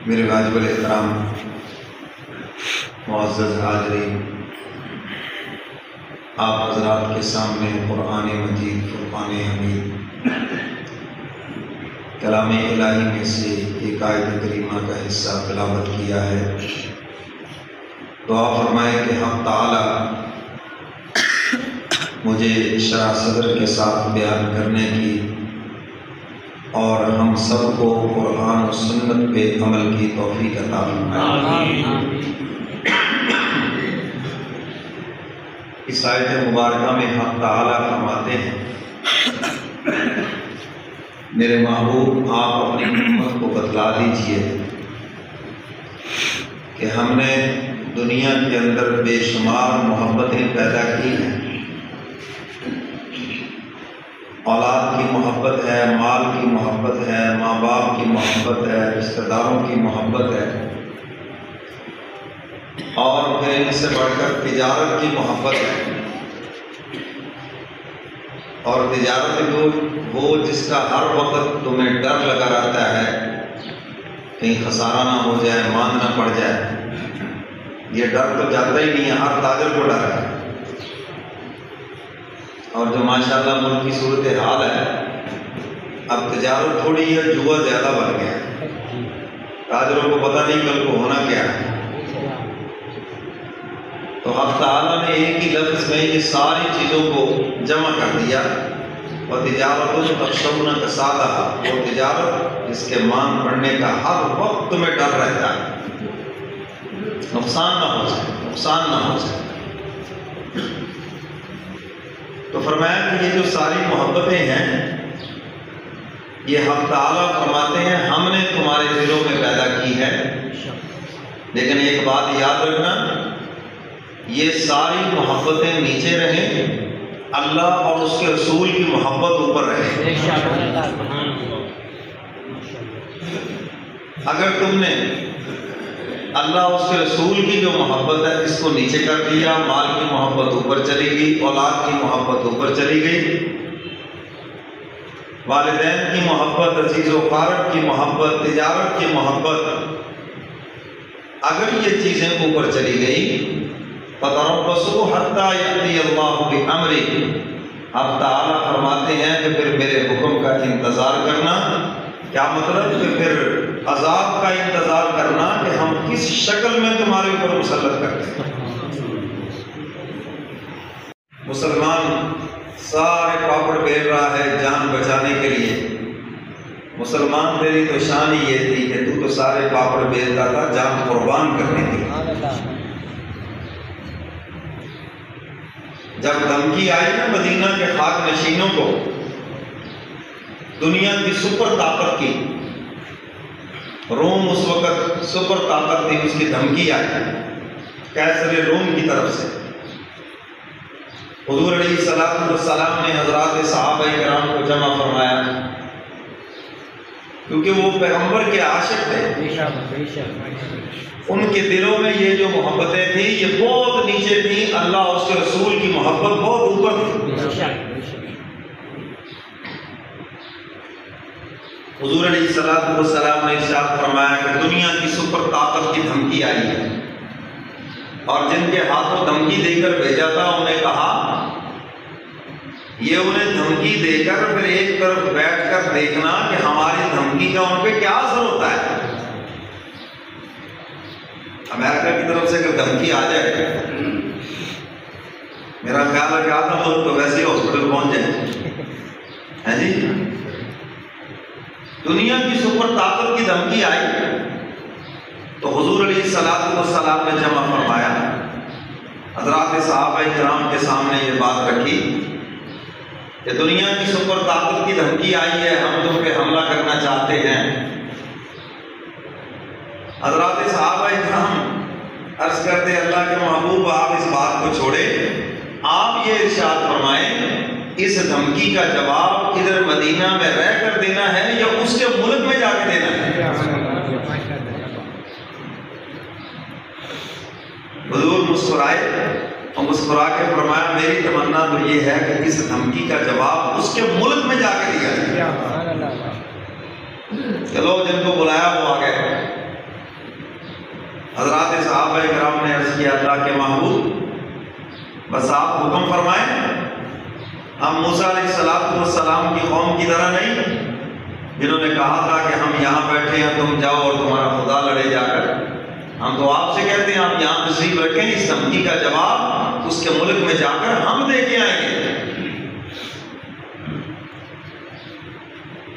میرے واجب الاحترام معزز حاضرین، آپ حضرات کے سامنے قرآن مجید فرقان حمید کلام الہی میں سے ایک آیت کریمہ کا حصہ تلاوت کیا ہے۔ دعا فرمائے کہ حق تعالی مجھے شرح صدر کے ساتھ بیان کرنے کی اور ہم سب کو قرآن و سنت پہ عمل کی توفیق عطا فرمائے۔ اس آیت مبارکہ میں حق تعالی فرماتے ہیں، میرے محبوب آپ اپنی امت کو بتلا دیجئے کہ ہم نے دنیا کے اندر بے شمار محبتیں پیدا کی ہیں۔ اولاد کی محبت ہے، مال کی محبت ہے، ماں باپ کی محبت ہے، رشتہ داروں کی محبت ہے، اور پھر ان سے بڑھ کر تجارت کی محبت ہے۔ اور تجارت وہ جس کا ہر وقت تمہیں ڈر لگا رہتا ہے کہیں خسارہ نہ ہو جائے، مان نہ پڑ جائے۔ یہ ڈر تو جاتا ہی نہیں ہے، ہر تاجر کو ڈر ہے۔ اور جو ماشاءاللہ ملک کی صورتحال ہے، اب تجارت تھوڑی ہے، جوا زیادہ بڑھ گیا ہے۔ تاجروں کو پتہ نہیں کل کو ہونا کیا ہے۔ تو حق تعالیٰ نے ایک ہی لفظ میں یہ ساری چیزوں کو جمع کر دیا، اور تجارت تخشون کسادہا، وہ تجارت جس کے مان پڑنے کا ہر وقت تمہیں ڈر رہتا ہے، نقصان نہ ہو جائے، نقصان نہ ہو جائے۔ تو فرمایا کہ یہ جو ساری محبتیں ہیں، یہ حق تعالیٰ فرماتے ہیں ہم نے تمہارے دلوں میں پیدا کی ہے، لیکن ایک بات یاد رکھنا، یہ ساری محبتیں نیچے رہیں، اللہ اور اس کے رسول کی محبت اوپر رہے۔ اگر تم نے اللہ اور اس کے رسول کی جو محبت ہے اس کو نیچے کر دیا، مال کی محبت اوپر چلی گئی، اولاد کی محبت اوپر چلی گئی، والدین کی محبت، عزیز و اقارب کی محبت، تجارت کی محبت، اگر یہ چیزیں اوپر چلی گئی، فَتَرَبَّصُوا حَتَّى يَأْتِيَ اللَّهُ بِأَمْرِهِ، اب تعالیٰ فرماتے ہیں کہ پھر میرے حکم کا انتظار کرنا۔ کیا مطلب؟ کہ پھر عذاب کا انتظار کرنا کہ ہم کس شکل میں تمہارے اوپر مسلط کرتے ہیں۔ مسلمان سارے پاپڑ بیل رہا ہے جان بچانے کے لیے۔ مسلمان تیری تو شان ہی یہ تھی کہ تو سارے پاپڑ بیلتا تھا جان قربان کرنے کے لیے۔ جب دھمکی آئی نا مدینہ کے خاک نشینوں کو، دنیا کی سپر طاقت کی، روم اس وقت سپر طاقت تھی، اس کی دھمکی آئی قیصر روم کی طرف سے۔ حضور علیہ السلام نے حضرات صحابہ کرام کو جمع فرمایا، کیونکہ وہ پیغمبر کے عاشق تھے۔ ان کے دلوں میں یہ جو محبتیں تھیں یہ بہت نیچے تھیں، اللہ اور اس کے رسول کی محبت بہت اوپر تھی۔ حضور علیہ السلام نے ارشاد فرمایا کہ دنیا کی سپر طاقت کی دھمکی آئی ہے، اور جن کے ہاتھوں دھمکی دے کر بھیجا تھا انہیں کہا، یہ انہیں دھمکی دے کر پھر ایک طرف بیٹھ کر دیکھنا کہ ہماری دھمکی کا ان پہ کیا اثر ہوتا ہے۔ امریکہ کی طرف سے اگر دھمکی آ جائے، میرا خیال ہے کہ آدھا لوگ تو ویسے ہی ہاسپٹل پہنچ جائیں، ہے جی۔ دنیا کی سپر طاقت کی دھمکی آئی تو حضور علیہ السلام نے جمع فرمایا، حضرات صحابہ کرام کے سامنے یہ بات رکھی کہ دنیا کی سپر طاقت کی دھمکی آئی ہے، ہم تم پہ حملہ کرنا چاہتے ہیں۔ حضرات صحابہ کرام عرض کرتے اللہ کے محبوب آپ اس بات کو چھوڑیں، آپ یہ ارشاد فرمائیں اس دھمکی کا جواب ادھر مدینہ میں رہ کر دینا ہے یا اس کے ملک میں جا کے دینا ہے؟ حضور مسکرائے اور مسکرا کے فرمایا میری تمنا تو یہ ہے کہ اس دھمکی کا جواب اس کے ملک میں جا کے دیا جائے۔ چلو جن کو بلایا وہ آ گئے، حضرات صحابہ کرام نے عرض کیا اللہ کے محبوب بس آپ حکم فرمائیں، ہم موسیٰ علیہ السلام کی قوم کی طرح نہیں جنہوں نے کہا تھا کہ ہم یہاں بیٹھے ہیں تم جاؤ اور تمہارا خدا لڑے جا کر۔ ہم تو آپ سے کہتے ہیں آپ یہاں تشریف رکھیں، اس دھمکی کا جواب اس کے ملک میں جا کر ہم دے کے آئیں گے۔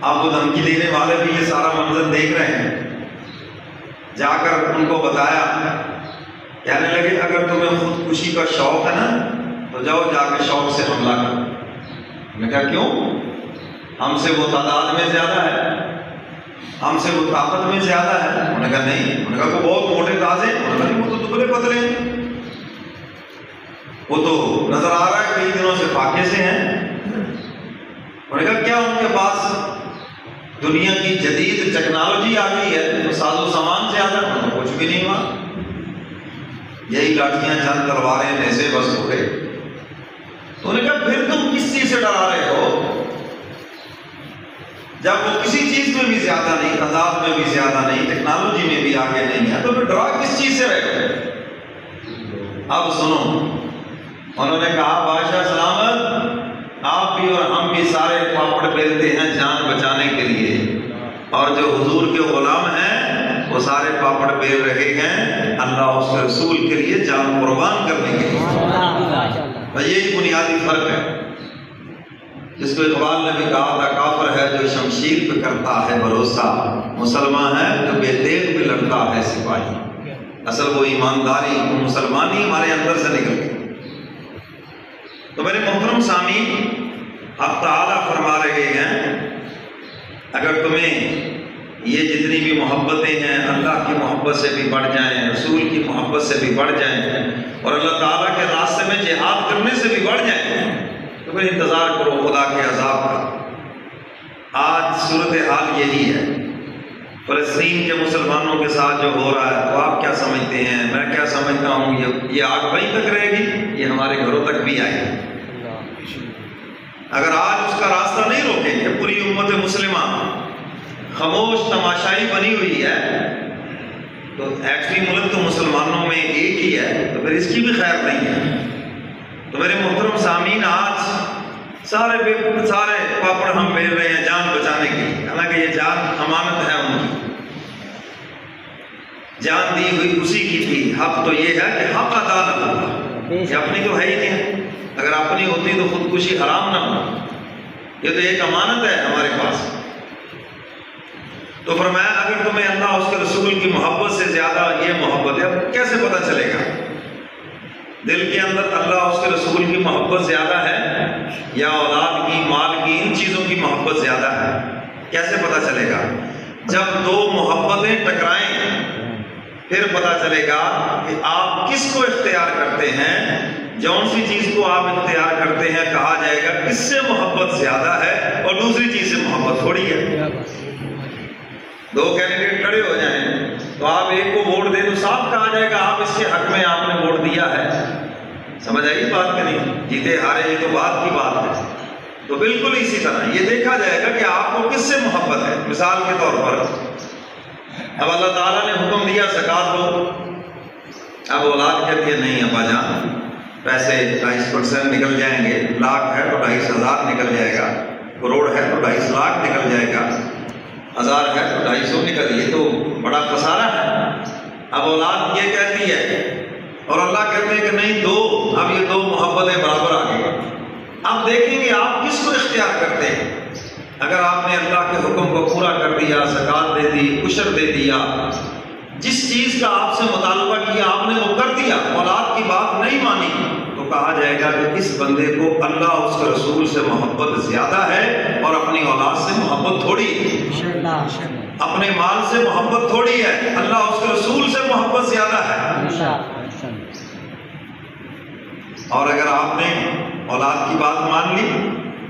آپ کو دھمکی دینے والے بھی یہ سارا منظر دیکھ رہے ہیں۔ جا کر ان کو بتایا، کہنے لگے اگر تمہیں خودکشی کا شوق ہے نا تو جاؤ جا کے شوق سے حملہ کرو۔ میں کہا کیوں؟ ہم سے وہ تعداد میں زیادہ ہے، ہم سے وہ طاقت میں زیادہ ہے۔ انہوں نے کہا نہیں، انہوں نے کہا وہ بہت موٹے تازے، انہوں نے کہا نہیں وہ تو دبلے پتلے ہیں، وہ تو نظر آ رہا ہے کئی دنوں سے فاقے سے ہیں۔ انہوں نے کہا کیا ان کے پاس دنیا کی جدید ٹیکنالوجی آ گئی ہے تو ساز و سامان سے آتا ہے؟ کچھ بھی نہیں ہوا، یہی لاٹھیاں چند تلواریں ایسے بس اڑے۔ تو انہوں نے کہا پھر تم کس چیز سے ڈرا رہے ہو جب وہ کسی چیز میں بھی زیادہ نہیں، تعداد میں بھی زیادہ نہیں، ٹیکنالوجی میں بھی آگے نہیں ہے، تو پھر ڈرا کس چیز سے رہے ہو؟ اب سنو، انہوں نے کہا بادشاہ سلامت، آپ بھی اور ہم بھی سارے پاپڑ بیلتے ہیں جان بچانے کے لیے، اور جو حضور کے غلام ہیں وہ سارے پاپڑ بیل رہے ہیں اللہ اس کے رسول کے لیے جان قربان کرنے کے لیے۔ یہی بنیادی فرق ہے جس کو اقبال نے بھی کہا تھا، کافر ہے جو شمشیر پہ کرتا ہے بھروسہ، مسلمان ہے جو بے تیغ پہ لڑتا ہے سپاہی۔ اصل وہ ایمانداری، وہ مسلمانی ہمارے اندر سے نکل گئی۔ تو میرے محترم سامعین، اب تعالیٰ فرما رہے ہیں اگر تمہیں یہ جتنی بھی محبتیں ہیں اللہ کی محبت سے بھی بڑھ جائیں، رسول کی محبت سے بھی بڑھ جائیں، اور اللہ تعالیٰ کے راستے میں جہاد کرنے سے بھی بڑھ جائیں، تو پھر انتظار کرو خدا کے عذاب کا۔ آج صورتحال یہی ہے، فلسطین کے مسلمانوں کے ساتھ جو ہو رہا ہے، تو آپ کیا سمجھتے ہیں، میں کیا سمجھتا ہوں، یہ آگ وہیں تک رہے گی، یہ ہمارے گھروں تک بھی آئے گی۔ اگر آج اس کا راستہ نہیں روکیں گے، پوری امت مسلمہ خاموش تماشائی بنی ہوئی ہے، تو ایکچولی ملک تو مسلمانوں میں ایک ہی ہے، تو پھر اس کی بھی خیر نہیں ہے۔ تو میرے محترم سامعین، آج سارے پاپڑ ہم بیل رہے ہیں جان بچانے کے لیے، حالانکہ یہ جان امانت ہے، ان کی جان دی ہوئی اسی کی تھی۔ حق تو یہ ہے کہ حق ادا نہ ہوگا، یہ اپنی تو ہے ہی نہیں، اگر اپنی ہوتی تو خودکشی حرام نہ ہو، یہ تو ایک امانت ہے ہمارے پاس۔ تو فرمایا اگر تمہیں اللہ اس کے رسول کی محبت سے زیادہ یہ محبت ہے، کیسے پتہ چلے گا دل کے اندر اللہ اس کے رسول کی محبت زیادہ ہے یا اولاد کی، مال کی، ان چیزوں کی محبت زیادہ ہے؟ کیسے پتہ چلے گا؟ جب دو محبتیں ٹکرائیں پھر پتہ چلے گا کہ آپ کس کو اختیار کرتے ہیں۔ جون سی چیز کو آپ اختیار کرتے ہیں کہا جائے گا کس سے محبت زیادہ ہے، اور دوسری چیز سے محبت تھوڑی ہے۔ دو کینڈیڈیٹ کھڑے ہو جائیں تو آپ ایک کو ووٹ دیں تو صاف کہا جائے گا آپ اس کے حق میں آپ نے ووٹ دیا ہے۔ سمجھ آئی بات کہ نہیں؟ جیتے ہارے یہ تو بات کی بات ہے۔ تو بالکل اسی طرح یہ دیکھا جائے گا کہ آپ کو کس سے محبت ہے۔ مثال کے طور پر اب اللہ تعالیٰ نے حکم دیا زکوٰۃ دو، اب اولاد کہتی ہے نہیں ابا جان پیسے 2.5% نکل جائیں گے، لاکھ ہے تو 2,500 نکل جائے گا، کروڑ ہے تو 2.5 لاکھ نکل جائے گا، 1000 ہے تو 250 نکل، یہ تو بڑا خسارہ ہے۔ اب اولاد یہ کہتی ہے اور اللہ کہتے ہیں کہ نہیں دو، اب یہ دو محبتیں برابر آ گئی۔ اب دیکھیں گے آپ کس کو اختیار کرتے ہیں۔ اگر آپ نے اللہ کے حکم کو پورا کر دیا، زکوٰۃ دے دی، عشر دے دیا، جس چیز کا آپ سے مطالبہ کیا آپ نے وہ کر دیا، اولاد کی بات نہیں مانی، تو کہا جائے گا کہ اس بندے کو اللہ اس کے رسول سے محبت زیادہ ہے اور اپنی اولاد سے محبت تھوڑی ہے، اپنے مال سے محبت تھوڑی ہے، اللہ اس کے رسول سے محبت زیادہ ہے۔ اور اگر آپ نے اولاد کی بات مان لی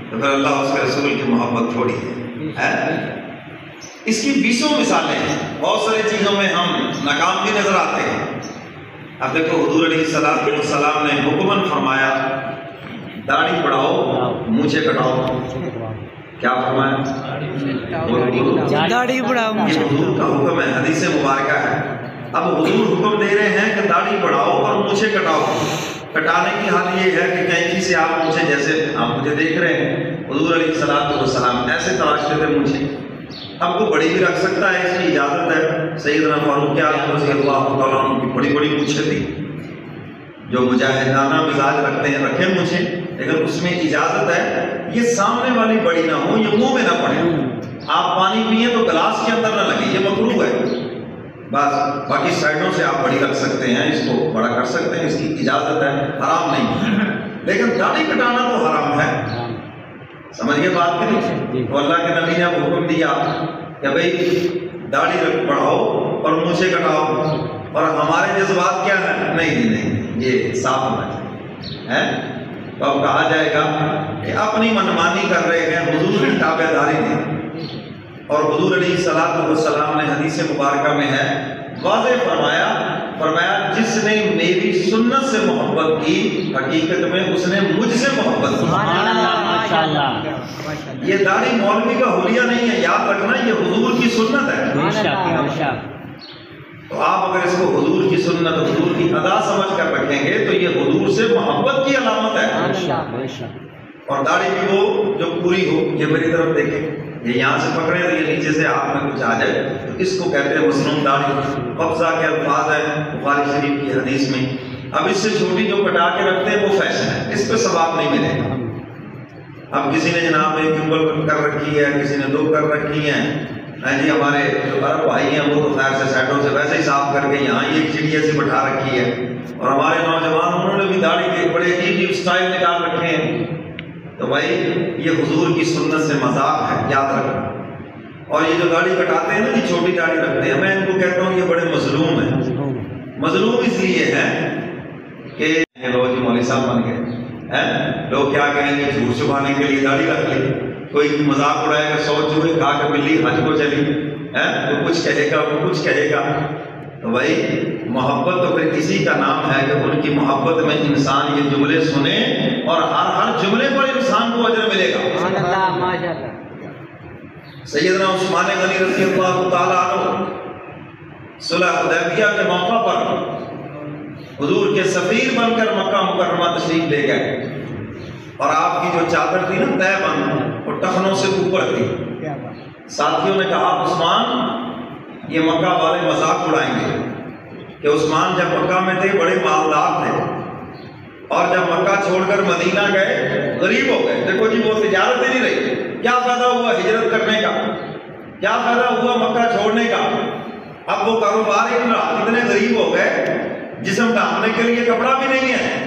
تو پھر اللہ اس کے رسول کی محبت تھوڑی ہے۔ اس کی 20 مثالیں ہیں، بہت ساری چیزوں میں ہم ناکام بھی نظر آتے ہیں۔ اب دیکھو حضور علیہ السلام نے حکماً فرمایا داڑھی بڑھاؤ مونچھیں کٹاؤ، کیا فرمایا؟ داڑھی بڑھاؤ، یہ حضور کا حکم ہے، حدیث مبارکہ ہے۔ اب حضور حکم دے رہے ہیں کہ داڑھی بڑھاؤ اور مونچھیں کٹاؤ. کٹانے کی حال یہ ہے کہ کینچی سے آپ مونچھیں، جیسے آپ مجھے دیکھ رہے ہیں، حضور علیہ السلام ایسے تراشتے تھے مونچھیں. اب وہ بڑی بھی رکھ سکتا ہے، اس کی اجازت ہے. سیدنا فاروق اعظم رضی اللہ تعالیٰ عنہ کی بڑی بڑی مونچھیں تھی، جو مجاہدانہ مزاج رکھتے ہیں رکھیں مونچھیں، لیکن اس میں اجازت ہے یہ سامنے والی بڑی نہ ہو، یہ منہ میں نہ پڑے. آپ پانی پئیں تو گلاس کے اندر نہ لگے، یہ مکروہ ہے. بس باقی سائڈوں سے آپ بڑی رکھ سکتے ہیں، اس کو بڑا کر سکتے ہیں، اس کی اجازت ہے، حرام نہیں. لیکن داڑھی کٹانا تو حرام ہے. سمجھیے بات کی نہیں؟ تو اللہ کے نبی نے اب حکم دیا کہ بھئی داڑھی بڑھاؤ اور مونچھیں کٹاؤ. اور ہمارے جذبات کیا ہیں؟ نہیں یہ صاف ہونا چاہیے. تو اب کہا جائے گا کہ اپنی منمانی کر رہے ہیں، حضور کی تابع داری نہیں. اور حضور علیہ السلام نے حدیث مبارکہ میں ہے واضح فرمایا جس نے میری سنت سے محبت کی حقیقت میں اس نے مجھ سے محبت کی. یہ داڑھی مولوی کا حلیہ نہیں ہے، یاد رکھنا یہ حضور کی سنت ہے. تو آپ اگر اس کو حضور کی سنت، حضور کی ادا سمجھ کر رکھیں گے تو یہ حضور سے محبت کی علامت ہے. اور داڑھی بھی وہ جو پوری ہو. یہ میری طرف دیکھیں، یہ یہاں سے پکڑے تو یہ نیچے سے آپ میں کچھ آ جائے، تو اس کو کہتے ہیں مسنون داڑھی. قبضہ کے الفاظ ہیں بخاری شریف کی حدیث میں. اب اس سے چھوٹی جو کٹا کے رکھتے ہیں وہ فیشن ہے، اس پہ ثواب نہیں ملے گا. اب کسی نے جناب ایک کمبل کر رکھی ہے، کسی نے 2 کر رکھی ہیں. جی ہمارے جو عرب بھائی ہیں وہ تو خیر سے سائڈوں سے ویسے ہی صاف کر کے یہاں یہ چڑیا سی بٹھا رکھی ہے. اور ہمارے نوجوان انہوں نے بھی داڑھی کے بڑے عجیب اسٹائل نکال رکھے ہیں. تو بھائی یہ حضور کی سنت سے مذاق ہے، یاد رکھنا. اور یہ جو داڑھی کٹاتے ہیں نا، یہ چھوٹی داڑھی رکھتے ہیں، میں ان کو کہتا ہوں یہ بڑے مظلوم ہیں. مظلوم اس لیے ہے کہ لو جی مولوی صاحب بن گئے، لوگ کیا کہیں گے، جھوٹ چھپانے کے لیے داڑھی رکھ لی. کوئی مذاق اڑائے گا، 100 چوہے کھا کے بلی حج کو چلی، وہ کچھ کہے گا، وہ کچھ کہے گا. تو بھائی محبت تو پھر کسی کا نام ہے کہ ان کی محبت میں انسان یہ جملے سنے اور ہر جملے پر انسان کو اجر ملے گا. سیدنا عثمان غنی رضی اللہ تعالیٰ عنہ صلح حدیبیہ کے موقع پر حضور کے سفیر بن کر مکہ مکرمہ تشریف لے گئے. اور آپ کی جو چادر تھی نا طے بند، وہ ٹخنوں سے اوپر تھی. ساتھیوں نے کہا عثمان یہ مکہ والے مذاق اڑائیں گے کہ عثمان جب مکہ میں تھے بڑے مالدار تھے، اور جب مکہ چھوڑ کر مدینہ گئے غریب ہو گئے. دیکھو جی وہ تجارت ہی نہیں رہی. کیا فائدہ ہوا ہجرت کرنے کا؟ کیا فائدہ ہوا مکہ چھوڑنے کا؟ اب وہ کاروبار اتنے غریب ہو گئے، جسم ڈھانپنے کے لیے کپڑا بھی نہیں ہے.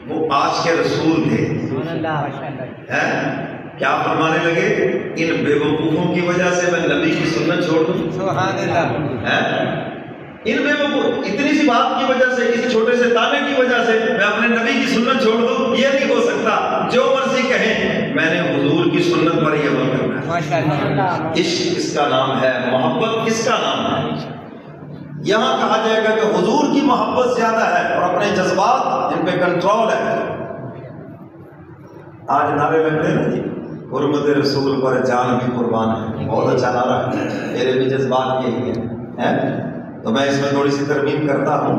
وہ آج کے رسول تھے. کیا فرمانے لگے؟ ان بے وقوفوں کی وجہ سے میں نبی کی سنت چھوڑ دوں. ان بے وقوف اتنی سی بات کی وجہ سے، اس چھوٹے سے تانے کی وجہ سے میں اپنے نبی کی سنت چھوڑ دوں؟ یہ نہیں ہو سکتا. جو مرضی کہیں، میں نے حضور کی سنت پر ہی عمل کرنا ہے. عشق کس کا نام ہے؟ محبت کس کا نام ہے؟ یہاں کہا جائے گا کہ حضور کی محبت زیادہ ہے اور اپنے جذبات جن پہ کنٹرول ہے. آج نعرے لگتے ہیں نا جی، حرمت رسول پر جان بھی قربان ہے. بہت اچھا نعرہ ہے، میرے بھی جذبات یہی ہیں. تو میں اس میں تھوڑی سی ترمیم کرتا ہوں.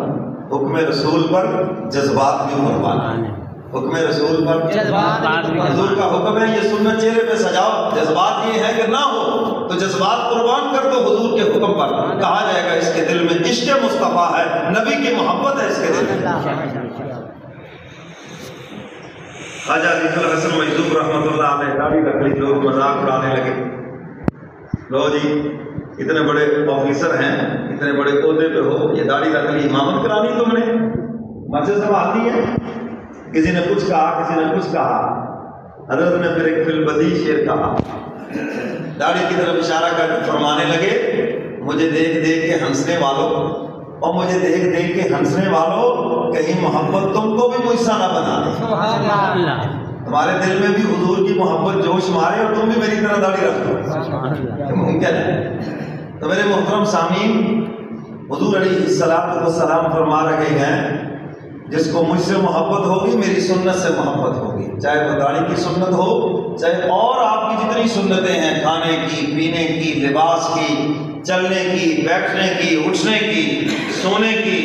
حکم رسول پر جذبات بھی قربان ہے. حکم رسول پر حضور کا حکم ہے یہ سنت چہرے پہ سجاؤ. جذبات یہ ہے کہ نہ ہو تو جذبات قربان کر دو حضور کے حکم پر. کہا جائے گا اس کے دل میں عشق مصطفیٰ ہے، نبی کی محبت ہے اس کے دل میں. خواجہ علی الحسن مجذوب رحمۃ اللہ علیہ داڑھی رکھ لی، لوگ مذاق اڑانے لگے. لو جی اتنے بڑے آفیسر ہیں، اتنے بڑے عہدے پہ ہو، یہ داڑھی رکھ لی، امامت کرانی تم نے، مسجد سنبھالنی ہے. کسی نے کچھ کہا، کسی نے کچھ کہا. حضرت نے پھر ایک فی البدیع شعر کہا، داڑھی کی طرف اشارہ کر کے فرمانے لگے مجھے دیکھ دیکھ کے ہنسنے والوں، اور مجھے دیکھ دیکھ کے ہنسنے والوں، کہیں محبت تم کو بھی مجھ سا نہ بنا دے. تمہارے دل میں بھی حضور کی محبت جوش مارے اور تم بھی میری طرح داڑھی رکھ دو. ممکن ہے؟ تو میرے محترم سامعین، حضور علیہ السلام فرما رہے ہیں جس کو مجھ سے محبت ہوگی میری سنت سے محبت ہوگی، چاہے وہ داڑھی کی سنت ہو، چاہے اور آپ کی جتنی سنتیں ہیں، کھانے کی، پینے کی، لباس کی، چلنے کی، بیٹھنے کی، اٹھنے کی، سونے کی،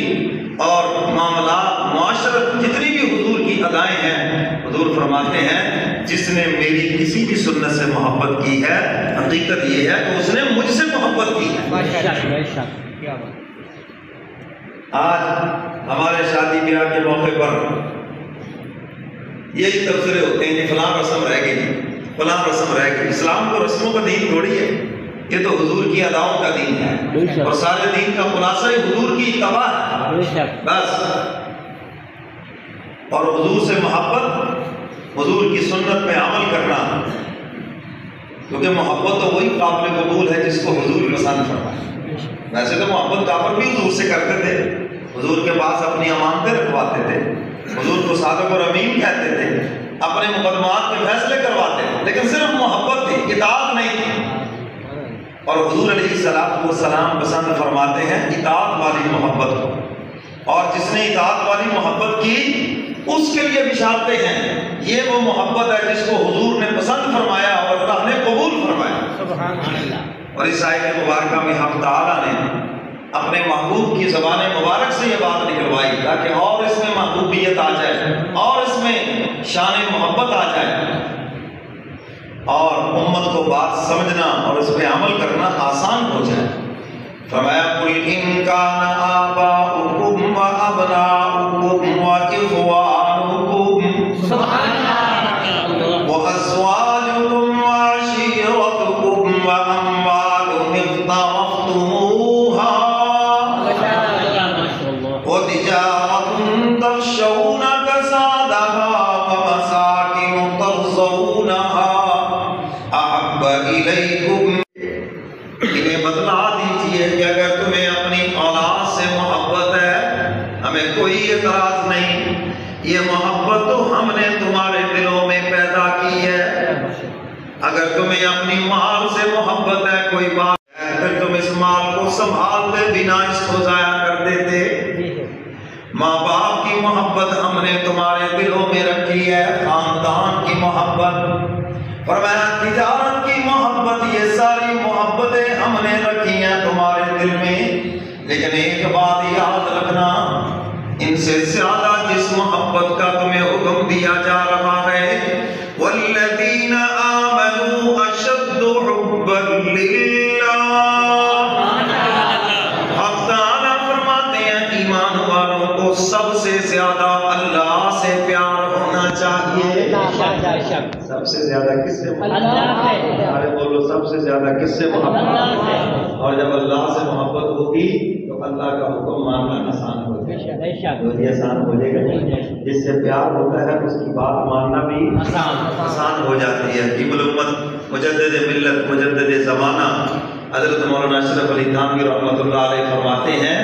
اور معاملات معاشرت جتنی بھی حضور کی ادائیں ہیں، حضور فرماتے ہیں جس نے میری کسی بھی سنت سے محبت کی ہے، حقیقت یہ ہے کہ اس نے مجھ سے محبت کی ہے۔ آج ہمارے شادی بیاہ کے موقع پر یہی تبصرے ہوتے ہیں کہ فلاں رسم رہ گئی، فلاں رسم رہ گئی۔ اسلام کو رسموں کا دین تھوڑی ہے، یہ تو حضور کی اداؤں کا دین ہے، اور سارے دین کا خلاصہ ہی حضور کی اتباع ہے بس۔ اور حضور سے محبت، حضور کی سنت میں عمل کرنا، کیونکہ محبت تو وہی قابل قبول ہے جس کو حضور پسند فرمائے۔ ویسے تو محبت کافر بھی حضور سے کرتے تھے، حضور کے پاس اپنی امانتیں رکھواتے تھے، حضور کو صادق اور امین کہتے تھے، اپنے مقدمات کے فیصلے کرواتے تھے، لیکن صرف محبت تھی، اطاعت نہیں تھی۔ اور حضور علیہ السلام پسند فرماتے ہیں اطاعت والی محبت کو، اور جس نے اطاعت والی محبت کی اس کے لیے بشارتیں ہیں۔ یہ وہ محبت ہے جس کو حضور نے پسند فرمایا اور اللہ نے قبول فرمایا۔ سبحان اللہ۔ اور اس آیت مبارکہ میں حق تعالیٰ نے اپنے محبوب کی زبان مبارک سے یہ بات نکلوائی تاکہ اور اس میں محبوبیت آ جائے، اور اس میں شان محبت آ جائے، اور امت کو بات سمجھنا اور اس پہ عمل کرنا آسان ہو جائے۔ فرمایا قُلْ إِن كَانَ آبَاؤُكُمْ وَأَبْنَاؤُكُمْ وَإِخْوَانُكُمْ وَأَزْوَاجُكُمْ وَعَشِيرَتُكُمْ وَأَمْوَالٌ اقْتَرَفْتُمُوهَا وَتِجَارَةٌ تَخْشَوْنَ كَسَادَهَا وَمَسَاكِنُ تَرْضَوْنَهَا أَحَبَّ إِلَيْكُمْ۔ انہیں بتلا دیجئے کہ اگر تمہیں اپنی اولاد سے محبت ہے، ہمیں کوئی اعتراض نہیں، یہ محبت تو ہم نے تمہارے دلوں میں پیدا کی ہے۔ اگر تمہیں اپنی مال سے محبت ہے کوئی بات ہے، پھر تم اس مال کو سنبھالتے بنا اس کو ضائع کر دیتے۔ ماں باپ کی محبت ہم نے تمہارے دلوں میں رکھی ہے، خاندان کی محبت، فرمایا تجارت کی محبت، یہ ساری محبتیں ہم نے رکھی ہیں تمہارے دل میں، لیکن ایک بات یاد رکھنا، ان سے زیادہ جس محبت کا تمہیں حکم دیا جا رہا ہے، وَالَّذِينَ آمَنُوا أَشَدُّ حُبًّا لِلَّهِ۔ حق تعالیٰ فرماتے ہیں ایمان والوں کو سب سے زیادہ اللہ سے پیار ہونا چاہیے۔ سب سے زیادہ کس سے محبت؟ سارے بولو سب سے زیادہ کس سے محبت؟ اور جب اللہ سے محبت ہوگی تو اللہ کا حکم ماننا آسان ہو جائے گا، آسان ہو جائے گا۔ جس سے پیار ہوتا ہے اس کی بات ماننا بھی آسان ہو جاتی ہے۔ حکیم الامت، مجدد ملت، مجدد زمانہ حضرت مولانا اشرف علی تھانوی رحمۃ اللہ علیہ فرماتے ہیں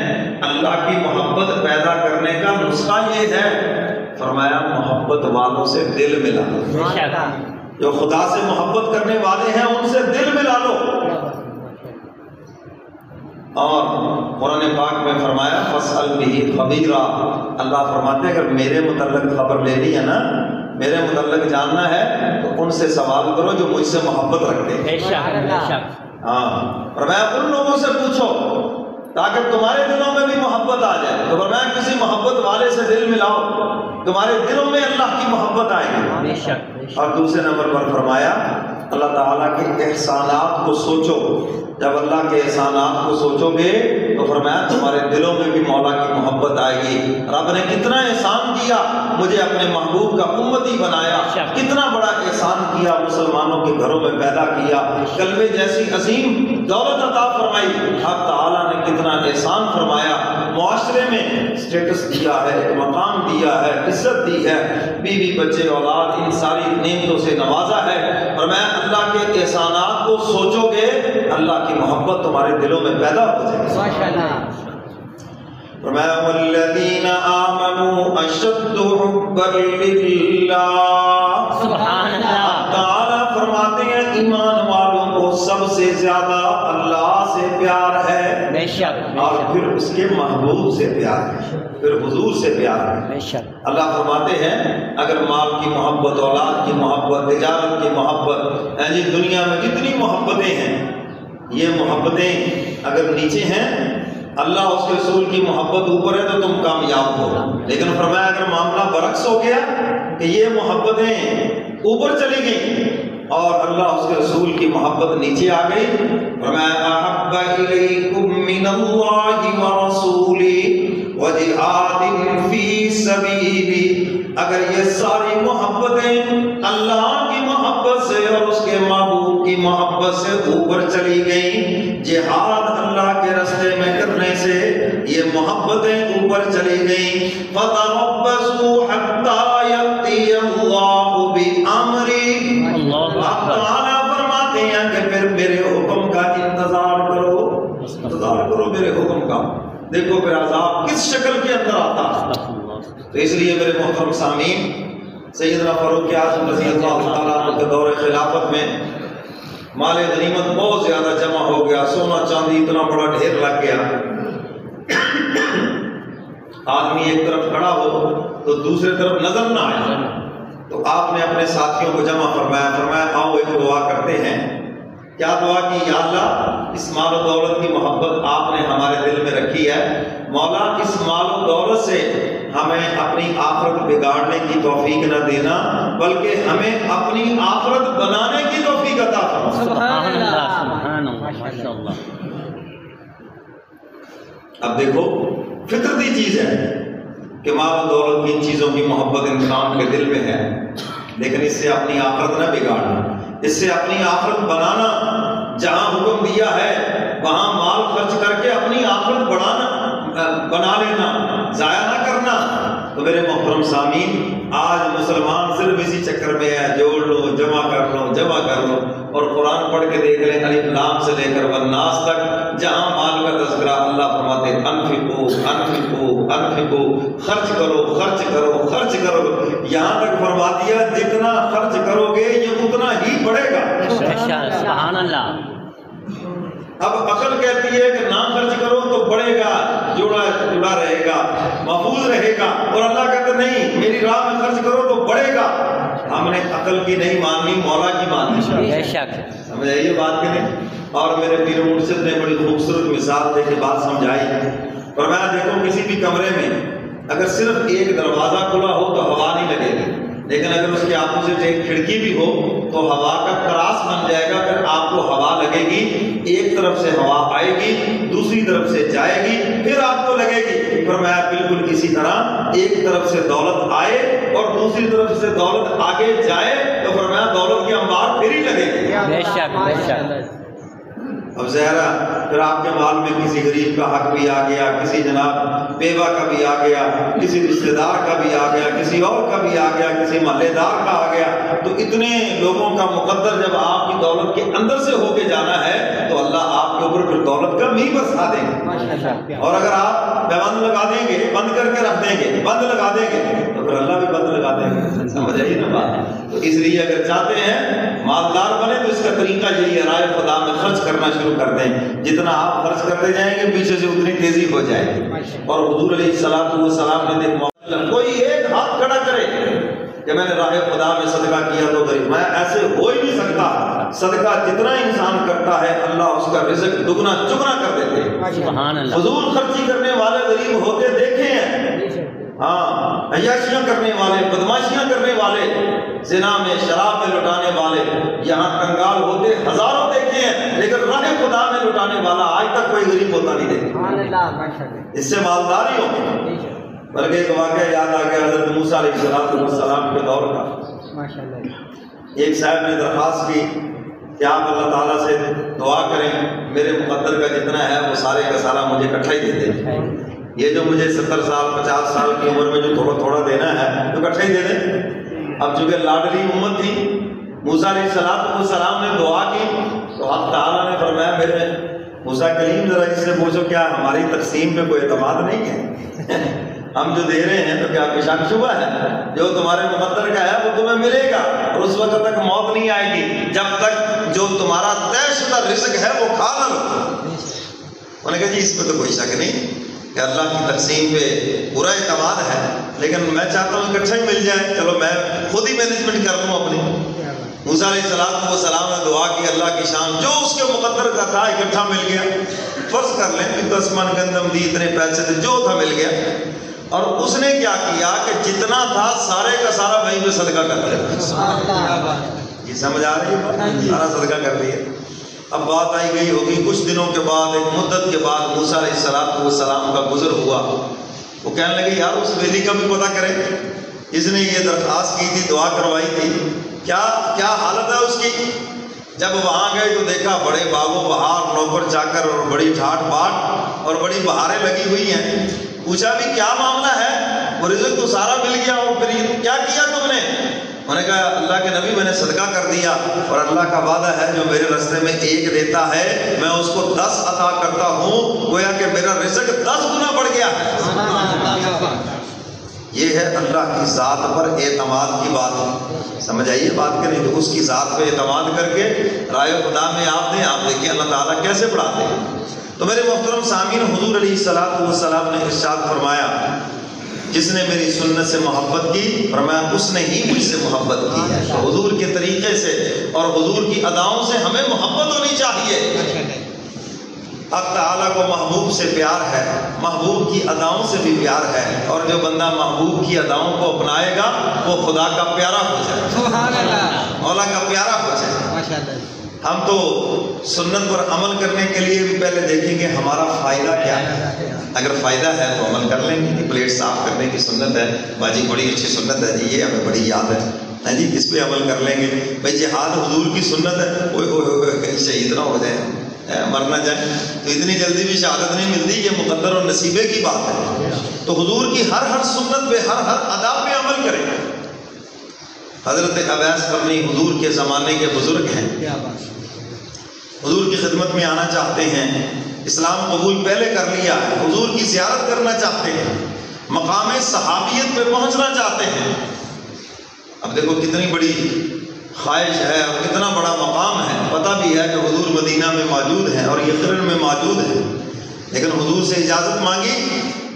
اللہ کی محبت پیدا کرنے کا نسخہ یہ ہے، فرمایا محبت والوں سے دل ملا لو۔ جو خدا سے محبت کرنے والے ہیں ان سے دل ملا لو۔ اور قرآن پاک میں فرمایا فَاسْأَلْ بِهِ خَبِيرًا، اللہ فرماتے ہیں اگر میرے متعلق خبر لینی ہے نا، میرے متعلق جاننا ہے تو ان سے سوال کرو جو مجھ سے محبت رکھتے ہیں۔ ہاں، فرمایا ان لوگوں سے پوچھو تاکہ تمہارے دلوں میں بھی محبت آ جائے۔ تو فرمایا کسی محبت والے سے دل ملاؤ، تمہارے دلوں میں اللہ کی محبت آئے گی۔ اور دوسرے نمبر پر فرمایا اللہ تعالیٰ کے احسانات کو سوچو، جب اللہ کے احسانات کو سوچو گے تو فرمایا تمہارے دلوں میں بھی مولا کی محبت آئے گی۔ رب نے کتنا احسان کیا، مجھے اپنے محبوب کا امتی بنایا، کتنا بڑا احسان کیا، مسلمانوں کے گھروں میں پیدا کیا، کلبے جیسی عظیم دولت عطا فرمائی۔ حق تعالیٰ نے کتنا احسان فرمایا، معاشرے میں اسٹیٹس دیا ہے، ایک مقام دیا ہے، عزت دی ہے، بیوی بچے اولاد ان ساری نعمتوں سے نوازا ہے۔ فرمایا اللہ کے احسانات کو سوچو گے اللہ کی محبت تمہارے دلوں میں پیدا ہو جائے گی۔ فرمایا والذین آمنوا اشد حبا للہ، سبحان اللہ۔ تعالیٰ فرماتے ہیں ایمان والوں کو سب سے زیادہ اللہ سے پیار ہے۔ ہے بے شک اور پھر اس کے محبوب سے پیار ہے، پھر حضور سے پیار ہے۔ بے شک اللہ فرماتے ہیں اگر مال کی محبت، اولاد کی محبت، تجارت کی محبت، جی دنیا میں جتنی محبتیں ہیں، یہ محبتیں اگر نیچے ہیں، اللہ اس کے رسول کی محبت اوپر ہے تو تم کامیاب ہو۔ لیکن فرمایا اگر معاملہ برعکس ہو گیا کہ یہ محبتیں اوپر چلی گئیں اور اللہ اس کے رسول کی محبت نیچے آ گئی، فرمایا احب الیکم من اللہ ورسولہ وجہاد فی سبیلہ، اگر یہ ساری محبتیں اللہ کی محبت سے اور اس کے محبوب کی محبت سے اوپر چلی گئیں، جہاد اللہ کے راستے میں کرنے سے یہ محبتیں اوپر چلی گئیں، فتربصوا حتی یأتی اللہ بأمرہ، اللہ تعالیٰ فرماتے ہیں کہ پھر میرے حکم کا انتظار کرو میرے حکم کا۔ دیکھو پھر عذاب کس شکل کے اندر آتا۔ تو اس لیے میرے محترم سامعین، سیدنا فاروق اعظم رضی اللہ تعالیٰ عنہ کے دور خلافت میں مال غنیمت بہت زیادہ جمع ہو گیا، سونا چاندی اتنا بڑا ڈھیر لگ گیا، آدمی ایک طرف کھڑا ہو تو دوسرے طرف نظر نہ آئے، تو آپ نے اپنے ساتھیوں کو جمع فرمایا آؤ ایک دعا کرتے ہیں۔ کیا دعا کی؟ یا اللہ اس مال و دولت کی محبت آپ نے ہمارے دل میں رکھی ہے، مولا اس مال و دولت سے ہمیں اپنی آخرت بگاڑنے کی توفیق نہ دینا، بلکہ ہمیں اپنی آخرت بنانے کی توفیق عطا فرما۔ سبحان اللہ سبحان اللہ ماشاء اللہ۔ اب دیکھو فطرتی چیز ہے کہ مال و دولت کی ان چیزوں کی محبت انسان کے دل میں ہے، لیکن اس سے اپنی آخرت نہ بگاڑنا، اس سے اپنی آخرت بنانا، جہاں حکم دیا ہے وہاں مال خرچ کر کے اپنی آخرت بنا لینا، ضائع نہ کرنا۔ تو میرے محترم سامعین، آج مسلمان صرف اسی چکر میں ہے، جوڑ لو جمع کر لو، اور قرآن پڑھ کے دیکھ لیں الف لام سے لے کر والناس تک، جہاں مال کا تذکرہ اللہ فرماتے انفقوا انفقوا انفقوا، خرچ کرو، یہاں تک فرما دیا جتنا خرچ کرو گے یہ اتنا ہی بڑھے گا۔ سبحان اللہ۔ اب عقل کہتی ہے کہ نہ خرچ کرو تو بڑھے گا، جڑا رہے گا، محفوظ رہے گا، اور اللہ کہتا نہیں میری راہ میں خرچ کرو تو بڑھے گا۔ ہم نے عقل کی نہیں ماننی، مولا کی ماننی۔ بے شک سمجھ آئیے بات کہ نہیں؟ اور میرے پیر مرشد نے بڑی خوبصورت مثال دے کے بات سمجھائی، فرمایا دیکھو کسی بھی کمرے میں اگر صرف ایک دروازہ کھلا ہو تو ہوا نہیں لگے گی، لیکن اگر اس کے اپوزٹ ایک کھڑکی بھی ہو تو ہوا کا کراس بن جائے گا، پھر آپ کو ہوا لگے گی، ایک طرف سے ہوا آئے گی، دوسری طرف سے جائے گی، پھر آپ کو لگے گی۔ فرمایا بالکل اسی طرح ایک طرف سے دولت آئے اور دوسری طرف سے دولت آگے جائے تو فرمایا دولت کے انبار پھر ہی لگے گی۔ بے شک بے شک۔ اب ظاہرہ پھر آپ کے مال میں کسی غریب کا حق بھی آ گیا، کسی جناب بیوہ کا بھی آ گیا، کسی رشتہ دار کا بھی آ گیا، کسی اور کا بھی آ گیا، کسی محلے دار کا آ گیا، تو اتنے لوگوں کا مقدر جب آپ کی دولت کے اندر سے ہو کے جانا ہے تو اللہ آپ کے اوپر پھر دولت کا بھی برسا دیں گے۔ اور اگر آپ بند لگا دیں گے، بند کر کے رکھ دیں گے، بند لگا دیں گے تو پھر اللہ بھی بند لگا دیں گے۔ سمجھ آئیے نا بات؟ تو اس لیے اگر چاہتے ہیں مالدار بنے تو اس کا طریقہ یہی ہے، رائے خدا میں خرچ کرنا شروع کر دیں، جتنا آپ خرچ کرتے جائیں گے پیچھے سے اتنی تیزی ہو جائے گی۔ اور حضور علیہ السلام نے دیکھا کوئی ایک ہاتھ کھڑا کرے کہ میں نے راہ خدا میں صدقہ کیا تو غریب، میں ایسے ہو ہی نہیں سکتا۔ صدقہ جتنا انسان کرتا ہے اللہ اس کا رزق دگنا چگنا کر دیتے ہیں۔ سبحان اللہ۔ فضول خرچی کرنے والے غریب ہوتے دیکھے ہیں، ہاں عیاشیاں کرنے والے، بدماشیاں کرنے والے، زنا میں شراب میں لٹانے والے یہاں کنگال ہوتے ہزاروں دیکھے ہیں، لیکن راہ خدا میں لٹانے والا آج تک کوئی غریب ہوتا نہیں دیکھا۔ اس سے مالدار ہی ہوں۔ بلکہ ایک واقعہ یاد آ گیا حضرت موسیٰ علیہ السلام کے دور کا۔ ایک صاحب نے درخواست کی کہ آپ اللہ تعالیٰ سے دعا کریں میرے مقدر کا جتنا ہے وہ سارے کا سارا مجھے اکٹھا ہی دے دیں، یہ جو مجھے 70 سال 50 سال کی عمر میں جو تھوڑا تھوڑا دینا ہے تو اکٹھا ہی دے دیں۔ اب چونکہ لاڈلی امت تھی، موسیٰ علیہ السلام نے دعا کی تو حق تعالیٰ نے فرمایا میرے موسیٰ کلیم ذرا اس سے پوچھو کیا ہماری تقسیم پہ کوئی اعتماد نہیں ہے؟ ہم جو دے رہے ہیں تو کیا کوئی شک شبہ ہے؟ جو تمہارے مقدر کا ہے وہ تمہیں ملے گا، اور اس وقت تک موت نہیں آئے گی جب تک جو تمہارا طے شدہ رزق ہے وہ کھا نہ لو۔ انہوں نے کہا جی اس میں تو کوئی شک نہیں کہ اللہ کی تقسیم پہ پورا اعتماد ہے، لیکن میں چاہتا ہوں اکٹھا ہی مل جائے، چلو میں خود ہی مینجمنٹ کر لوں اپنی۔ موسیٰ علیہ السلام نے دعا کی، اللہ کی شان جو اس کے مقدر کا تھا اکٹھا مل گیا۔ فرض کر لیں کہ 10 من گندم دی، اتنے پیسے تھے، جو تھا مل گیا، اور اس نے کیا کیا کہ جتنا تھا سارے کا سارا وہیں پہ صدقہ کر دیا۔ یہ سمجھ آ رہی ہے؟ سارا صدقہ کر دیا۔ اب بات آئی گئی ہوگی، کچھ دنوں کے بعد، ایک مدت کے بعد موسیٰ علیہ السلام کا گزر ہوا۔ وہ کہنے لگے یار اس ویلی کا بھی پتہ کریں، اس نے یہ درخواست کی تھی، دعا کروائی تھی، کیا حالت ہے اس کی؟ جب وہاں گئے تو دیکھا بڑے باغ و بہار، نوکر چاکر اور بڑی ٹھاٹ باٹ اور بڑی بہاریں لگی ہوئی ہیں۔ پوچھا بھی کیا معاملہ ہے؟ وہ رزق تو سارا مل گیا، اور پھر کیا کیا تم نے؟ انہوں نے کہا اللہ کے نبی میں نے صدقہ کر دیا، اور اللہ کا وعدہ ہے جو میرے راستے میں 1 دیتا ہے میں اس کو 10 عطا کرتا ہوں، گویا کہ میرا رزق 10 گنا بڑھ گیا ہے۔ یہ ہے اللہ کی ذات پر اعتماد کی بات، سمجھ آئیے بات کہ نہیں؟ تو اس کی ذات پہ اعتماد کر کے رائے خدا میں آپ دیں، آپ دیکھیں اللہ تعالیٰ کیسے بڑھاتے ہیں۔ تو میرے محترم سامعین، حضور علیہ السلام نے ارشاد فرمایا جس نے میری سنت سے محبت کی، فرمایا اس نے ہی مجھ سے محبت کی ہے۔ تو حضور کے طریقے سے اور حضور کی اداؤں سے ہمیں محبت ہونی چاہیے۔ حق تعالیٰ کو محبوب سے پیار ہے، محبوب کی اداؤں سے بھی پیار ہے، اور جو بندہ محبوب کی اداؤں کو اپنائے گا وہ خدا کا پیارا ہو جائے، سبحان اللہ، مولا کا پیارا ہو جائے۔ ماشاءاللہ۔ ہم تو سنت پر عمل کرنے کے لیے بھی پہلے دیکھیں گے ہمارا فائدہ کیا ہے۔ اگر فائدہ ہے تو عمل کر لیں گے کہ پلیٹ صاف کرنے کی سنت ہے، باجی بڑی اچھی سنت ہے جی، یہ ہمیں بڑی یاد ہے جی، اس پہ عمل کر لیں گے۔ بھائی جہاد حضور کی سنت ہے، کہیں شہید نہ ہو جائیں، مر نہ جائیں، تو اتنی جلدی بھی شہادت نہیں ملتی، یہ مقدر اور نصیبے کی بات ہے۔ تو حضور کی ہر سنت پہ، ہر ادا پہ عمل کریں۔ حضرت اویس قرنی حضور کے زمانے کے بزرگ ہیں، حضور کی خدمت میں آنا چاہتے ہیں، اسلام قبول پہلے کر لیا ہے، حضور کی زیارت کرنا چاہتے ہیں، مقام صحابیت پہ پہنچنا چاہتے ہیں۔ اب دیکھو کتنی بڑی خواہش ہے اور کتنا بڑا مقام ہے، پتہ بھی ہے کہ حضور مدینہ میں موجود ہیں اور یثرب میں موجود ہیں، لیکن حضور سے اجازت مانگی۔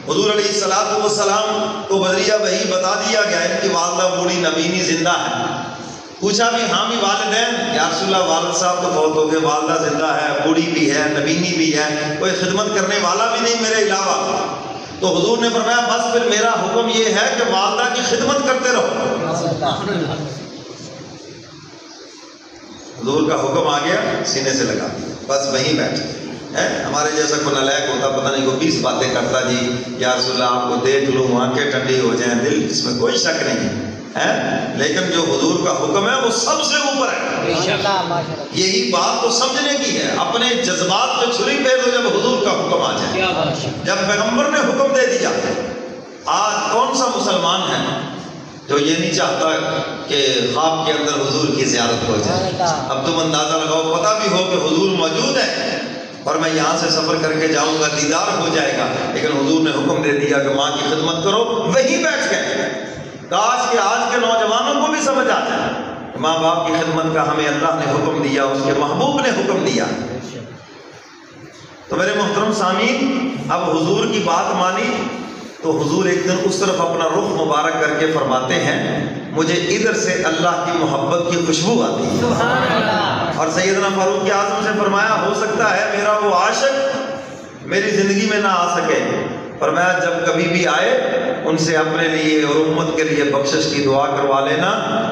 حضور علیہ السلام کو بذریعہ وحی بتا دیا گیا ہے کہ والدہ بوڑھی نبینی زندہ ہے۔ پوچھا بھی ہاں بھی والدین، یا رسول اللہ والد صاحب تو فوت ہو گئے، والدہ زندہ ہے، بوڑھی بھی ہے، نبینی بھی ہے، کوئی خدمت کرنے والا بھی نہیں میرے علاوہ۔ تو حضور نے فرمایا بس پھر میرا حکم یہ ہے کہ والدہ کی خدمت کرتے رہو۔ حضور کا حکم آ گیا، سینے سے لگا دیا، بس وہیں بیٹھ گئے۔ ہمارے جیسا کوئی نالائق ہوتا، پتہ نہیں کوئی 20 باتیں کرتا، جی یا رسول اللہ آپ کو دیکھ لوں، آنکھیں ٹھنڈی ہو جائیں، دل، اس میں کوئی شک نہیں ہے، لیکن جو حضور کا حکم ہے وہ سب سے اوپر ہے۔ یہی بات تو سمجھنے کی ہے، اپنے جذبات پہ چھری پھیر دو جب حضور کا حکم آ جائے۔ جب پیغمبر نے حکم دے دیا، آج کون سا مسلمان ہے جو یہ نہیں چاہتا کہ خواب کے اندر حضور کی زیارت ہو جائے؟ اب تم اندازہ لگاؤ، پتہ بھی ہو کہ حضور موجود ہے اور میں یہاں سے سفر کر کے جاؤں گا، دیدار ہو جائے گا، لیکن حضور نے حکم دے دیا کہ ماں کی خدمت کرو، وہیں بیٹھ گئے۔ کاش کہ آج کے نوجوانوں کو بھی سمجھ آ جائے، ماں باپ کی خدمت کا ہمیں اللہ نے حکم دیا، اس کے محبوب نے حکم دیا۔ تو میرے محترم سامعین، اب حضور کی بات مانی تو حضور ایک دن اس طرف اپنا رخ مبارک کر کے فرماتے ہیں مجھے ادھر سے اللہ کی محبت کی خوشبو آتی ہے۔ اور سیدنا فاروق اعظم سے فرمایا ہو سکتا ہے میرا وہ عاشق میری زندگی میں نہ آ سکے، فرمایا جب کبھی بھی آئے ان سے اپنے لیے اور امت کے لیے بخشش کی دعا کروا لینا،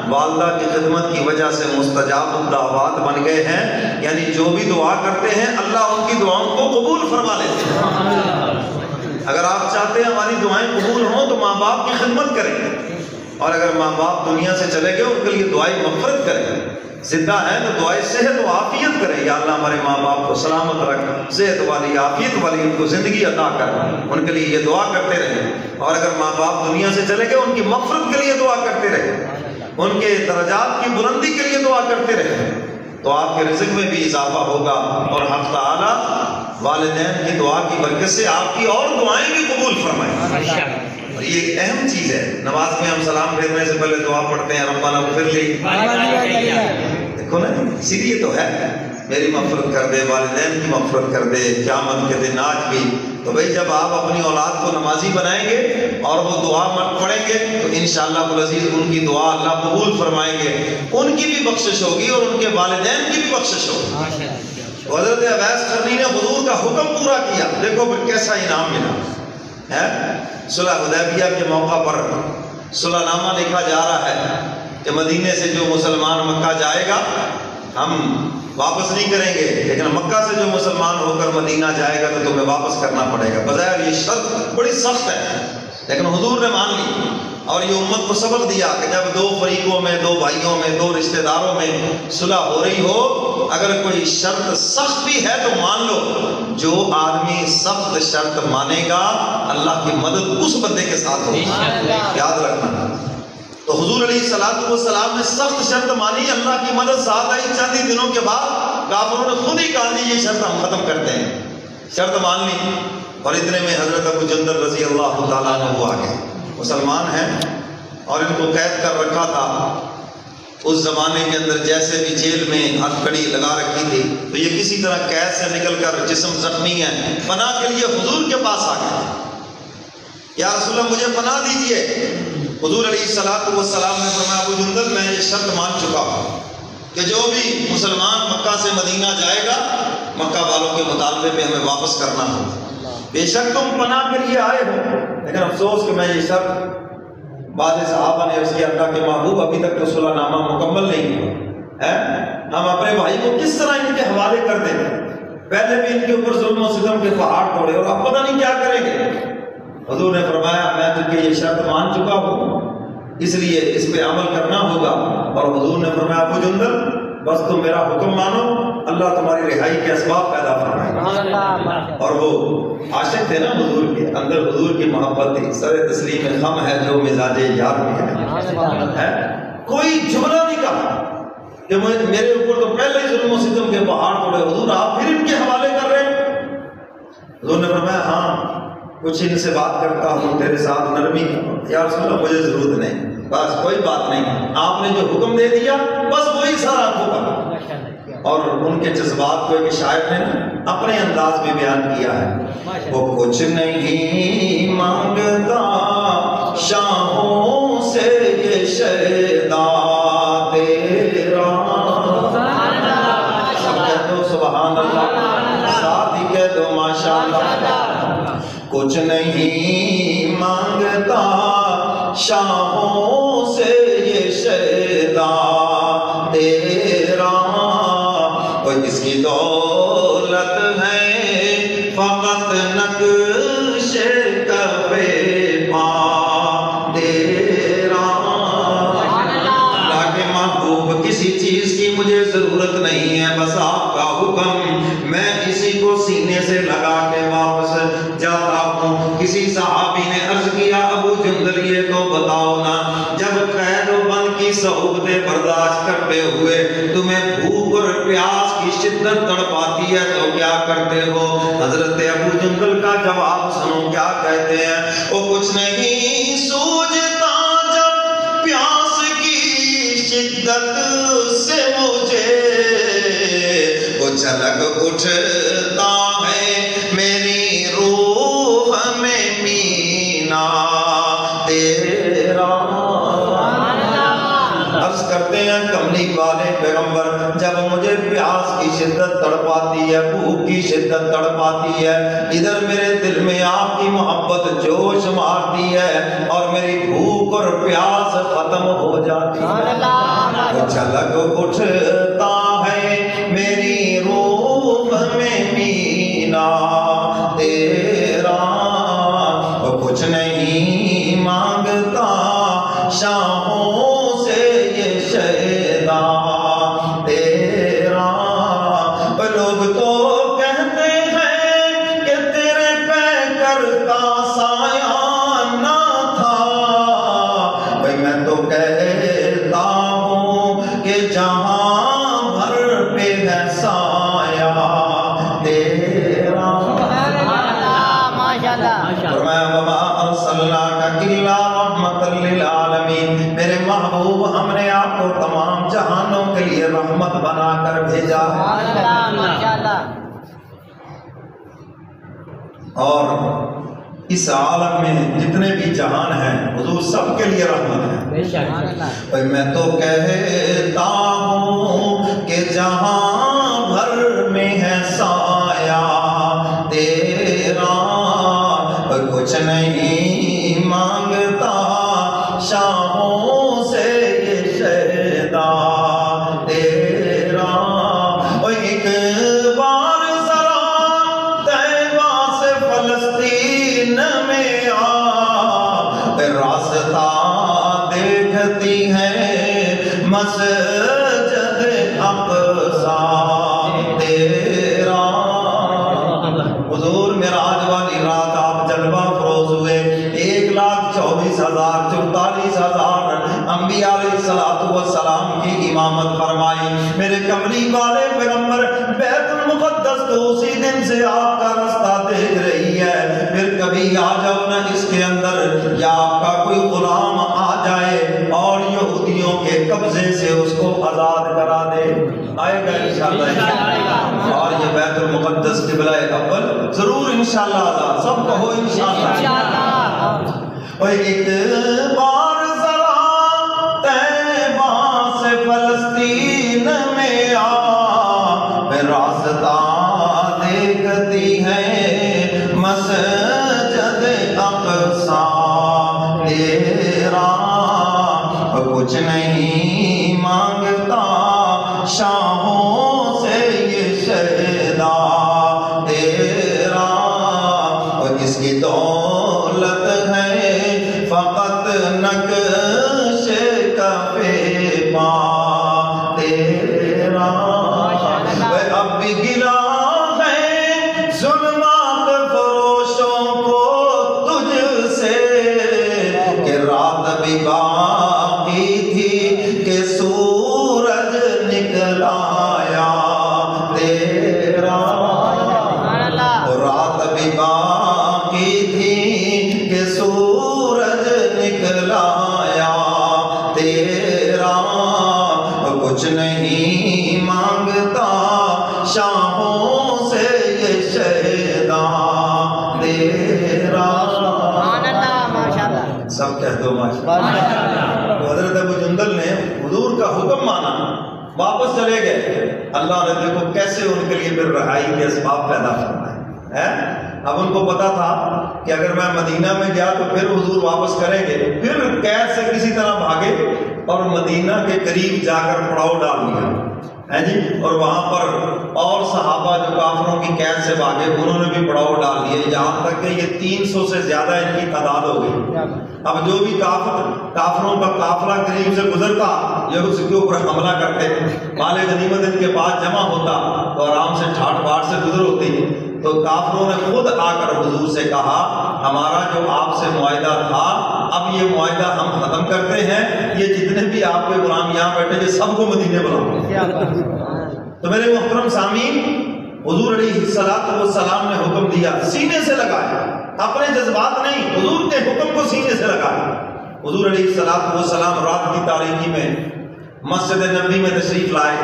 والدہ کی خدمت کی وجہ سے مستجاب الدعوات بن گئے ہیں، یعنی جو بھی دعا کرتے ہیں اللہ ان کی دعاؤں کو قبول فرما لیتے ہیں۔ اگر آپ چاہتے ہیں ہماری دعائیں قبول ہوں تو ماں باپ کی خدمت کریں، اور اگر ماں باپ دنیا سے چلے گئے ان کے لیے دعائیں مغفرت کریں، زندہ ہیں تو دعائیں صحت و عافیت کریں، یا اللہ ہمارے ماں باپ کو سلامت رکھ، صحت والی عافیت والی ان کو زندگی عطا کر، ان کے لیے یہ دعا کرتے رہیں۔ اور اگر ماں باپ دنیا سے چلے گئے ان کی مغفرت کے لیے دعا کرتے رہیں، ان کے درجات کی بلندی کے لیے دعا کرتے رہیں، تو آپ کے رزق میں بھی اضافہ ہوگا، اور حق تعالیٰ والدین کی دعا کی برکت سے آپ کی اور دعائیں بھی قبول فرمائیں۔ اور یہ اہم چیز ہے، نماز میں ہم سلام پھیرنے سے پہلے دعا پڑھتے ہیں ربنا اغفر لی، دیکھو نا اسی لیے تو ہے میری مغفرت کر دے، والدین کی مغفرت کر دے، قیامت کے دن آج بھی۔ تو بھئی جب آپ اپنی اولاد کو نمازی بنائیں گے اور وہ دعا پڑھیں گے تو انشاءاللہ العزیز ان کی دعا اللہ قبول فرمائیں گے، ان کی بھی بخشش ہوگی اور ان کے والدین کی بھی بخشش ہوگی۔ حضرت اویس قرنی نے حضور کا حکم پورا کیا، دیکھو پھر کیسا انعام ملا ہے۔ صلح حدیبیہ کے موقع پر صلح نامہ لکھا جا رہا ہے کہ مدینے سے جو مسلمان مکہ جائے گا ہم واپس نہیں کریں گے، لیکن مکہ سے جو مسلمان ہو کر مدینہ جائے گا تو تمہیں واپس کرنا پڑے گا۔ بظاہر یہ شرط بڑی سخت ہے، لیکن حضور نے مان لی اور یہ امت کو سبق دیا کہ جب دو فریقوں میں، دو بھائیوں میں، دو رشتہ داروں میں صلح ہو رہی ہو، اگر کوئی شرط سخت بھی ہے تو مان لو، جو آدمی سخت شرط مانے گا اللہ کی مدد اس بندے کے ساتھ ہوگی، یاد رکھنا۔ تو حضور علیہ السلام نے سخت شرط مانی، اللہ کی مدد ساتھ آئی۔ چند ہی دنوں کے بعد کافروں نے خود ہی کہا جی یہ شرط ہم ختم کرتے ہیں، شرط مان لی، اور اتنے میں حضرت ابو جندل رضی اللہ تعالیٰ عنہ آ گئے، مسلمان ہیں اور ان کو قید کر رکھا تھا۔ اس زمانے کے اندر جیسے بھی جیل میں ہتھکڑی لگا رکھی تھی، تو یہ کسی طرح قید سے نکل کر جسم زخمی ہے، پناہ کے لیے حضور کے پاس آ گئے، یا رسول اللہ مجھے پناہ دیجئے۔ حضور علیہ السلام نے فرمایا ابو جندل میں یہ شرط مان چکا ہوں کہ جو بھی مسلمان مکہ سے مدینہ جائے گا مکہ والوں کے مطالبے پہ ہمیں واپس کرنا ہو۔ بے شک تم پناہ کے لیے آئے ہو، لیکن افسوس کہ میں یہ شرط بعض صحابہ نے اس کے اللہ کے محبوب ابھی تک تو صلح نامہ مکمل نہیں ہوا ہے، ہم اپنے بھائی کو کس طرح ان کے حوالے کر دیں، پہلے بھی ان کے اوپر ظلم و ستم کے پہاڑ توڑے اور اب پتہ نہیں کیا کریں گے۔ حضور نے فرمایا میں تجھ کے یہ شرط مان چکا ہوں، اس لیے اس پہ عمل کرنا ہوگا۔ اور حضور نے فرمایا ابو جندل بس تم میرا حکم مانو، اللہ تمہاری رہائی کے اسباب پیدا فرمائے۔ اور وہ عاشق تھے نا حضور کے، اندر حضور کی محبت تھی، سر تسلیم خم ہے جو مزاج یار میں ہے، کوئی جملہ نہیں کہا کہ میرے اوپر تو پہلے ہی ظلم و ستم کے پہاڑ توڑے، حضور آپ پھر ان کے حوالے کر رہے ہیں؟ حضور نے فرمایا ہاں کچھ ان سے بات کرتا ہوں تیرے ساتھ نرمی کا، یا رسول اللہ مجھے ضرورت نہیں، بس کوئی بات نہیں، آپ نے جو حکم دے دیا بس وہی سارا ہوگا۔ اور ان کے جذبات کو ایک شاعر نے اپنے انداز میں بیان کیا ہے، وہ کچھ نہیں مانگتا شاہوں سے یہ شیدا تیرا، سب کہہ دو سبحان اللہ، ساتھ ہی کہہ دو ماشاءاللہ۔ کچھ نہیں مانگتا شاہوں سے یہ شیدا تیرا، اور اس کی دولت ہے فقط نقش کف پا تیرا۔ اللہ کے محبوب کسی چیز کی مجھے ضرورت نہیں ہے، بس آپ کا حکم، میں اسی کو سینے سے لگا کے واپس جاتا ہوں۔ کسی صحابی نے عرض کیا ابو جندل یہ تو بتاؤ نا، جب قید و بند کی صحبتیں برداشت کرتے ہوئے تمہیں بھوک اور پیاس کی شدت تڑپاتی ہے تو کیا کرتے ہو؟ حضرت ابو جندل کا جواب سنو کیا کہتے ہیں، وہ کچھ نہیں سوجھتا جب پیاس کی شدت سے مجھے، وہ جھلک اٹھتا ہے میری روح میں مینا تیرا۔ عرض کرتے ہیں کملی والے پیغمبر جب مجھے پیاس کی شدت تڑپاتی ہے، بھوک کی شدت تڑپاتی ہے، ادھر میرے دل میں آپ کی محبت جوش مارتی ہے اور میری بھوک اور پیاس ختم ہو جاتی ہے، وہ جھلک اٹھتا ہے میری روح میں مینا تیرا، وہ کچھ نہیں مانگتا شاہوں سے یہ شیدا تیرا۔ لوگ تو کہتے ہیں کہ تیرے پیکر کا سایہ نہ تھا، بھئی میں تو کہتا ہوں کہ جہاں بھر پہ ہے سایہ تیرا۔ فرمایا وما ارسلناک الا رحمۃ للعالمین، میرے محبوب ہم نے آپ کو تمام جہانوں کے لیے رحمت بنا کر بھیجا ہے۔ اور اس عالم میں جتنے بھی جہان ہیں حضور سب کے لیے رحمت ہے۔ میں تو کہتا ہوں کہ جہاں بھر میں ہے سایہ تیرا، کچھ نہیں مانگتا شاہوں سے یہ شہدا تیرا۔ ایک بار ذرا طیبہ سے فلسطین میں آ، راستہ دیکھتی ہے مسجد اقصی تیرا۔ حضور معراج والی رات آپ جلوہ فروز ہوئے، 1,24,044 انبیاء علیہ السلام کی امامت فرمائی۔ میرے کملی والے پیغمبر بیت المقدس تو اسی دن سے آپ کا رستہ دیکھ رہی ہے۔ پھر کبھی آ جاؤ نا اس کے اندر، یا آپ کا کوئی غلام آ جائے اور یہودیوں کے قبضے سے اس کو آزاد کرا دے، آئے گا انشاءاللہ۔ اور یہ بیت المقدس قبلہ اول ضرور انشاءاللہ آزاد، سب کہو انشاءاللہ۔ اور ایک بار ذرا طیبہ سے فلسطین میں آ، راستہ دیکھتی ہے مسجد اقصی تیرا، کچھ نہیں مانگتا شاہوں سے یہ شہدا تیرا، اور جس کی دولت ہے فقط نقش کف پا تیرا۔ اب بھی گلا ہے ظلمات فروشوں کو تجھ سے، کہ رات بھی باقی تھی کہ سورج نکلایا تیرا، رات بھی باقی تھی کہ سورج نکلایا تیرا، کچھ نہیں مانگتا شاہوں سے یہ شہدا تیرا۔ سب کہہ دو ماشاءاللہ۔ تو حضرت ابو جندل نے حضور کا حکم مانا، واپس چلے گئے۔ اللہ نے دیکھو کیسے ان کے لیے پھر رہائی کے اسباب پیدا فرمائے ہیں۔ اب ان کو پتا تھا کہ اگر میں مدینہ میں گیا تو پھر حضور واپس کریں گے، پھر قید سے کسی طرح بھاگے اور مدینہ کے قریب جا کر پڑاؤ ڈال دیا ہے جی، اور وہاں پر اور صحابہ جو کافروں کی قید سے بھاگے انہوں نے بھی پڑاؤ ڈال دیے، یہاں تک کہ یہ 300 سے زیادہ ان کی تعداد ہو گئی۔ اب جو بھی کافروں کا قافلہ قریب سے گزرتا یہ اس کے اوپر حملہ کرتے، مال غنیمت ان کے پاس جمع ہوتا تو آرام سے ٹھاٹ باٹ سے گزر ہوتی۔ تو کافروں نے خود آ کر حضور سے کہا ہمارا جو آپ سے معاہدہ تھا اب یہ معاہدہ ہم ختم کرتے ہیں، یہ جتنے بھی آپ کے غلام یہاں بیٹھے یہ سب کو مدینے بلاؤ۔ تو میرے محترم سامعین، حضور علیہ السلام نے حکم دیا، سینے سے لگایا، اپنے جذبات نہیں، حضور کے حکم کو سینے سے لگایا۔ حضور علیہ السلام رات کی تاریکی میں مسجد نبوی میں تشریف لائے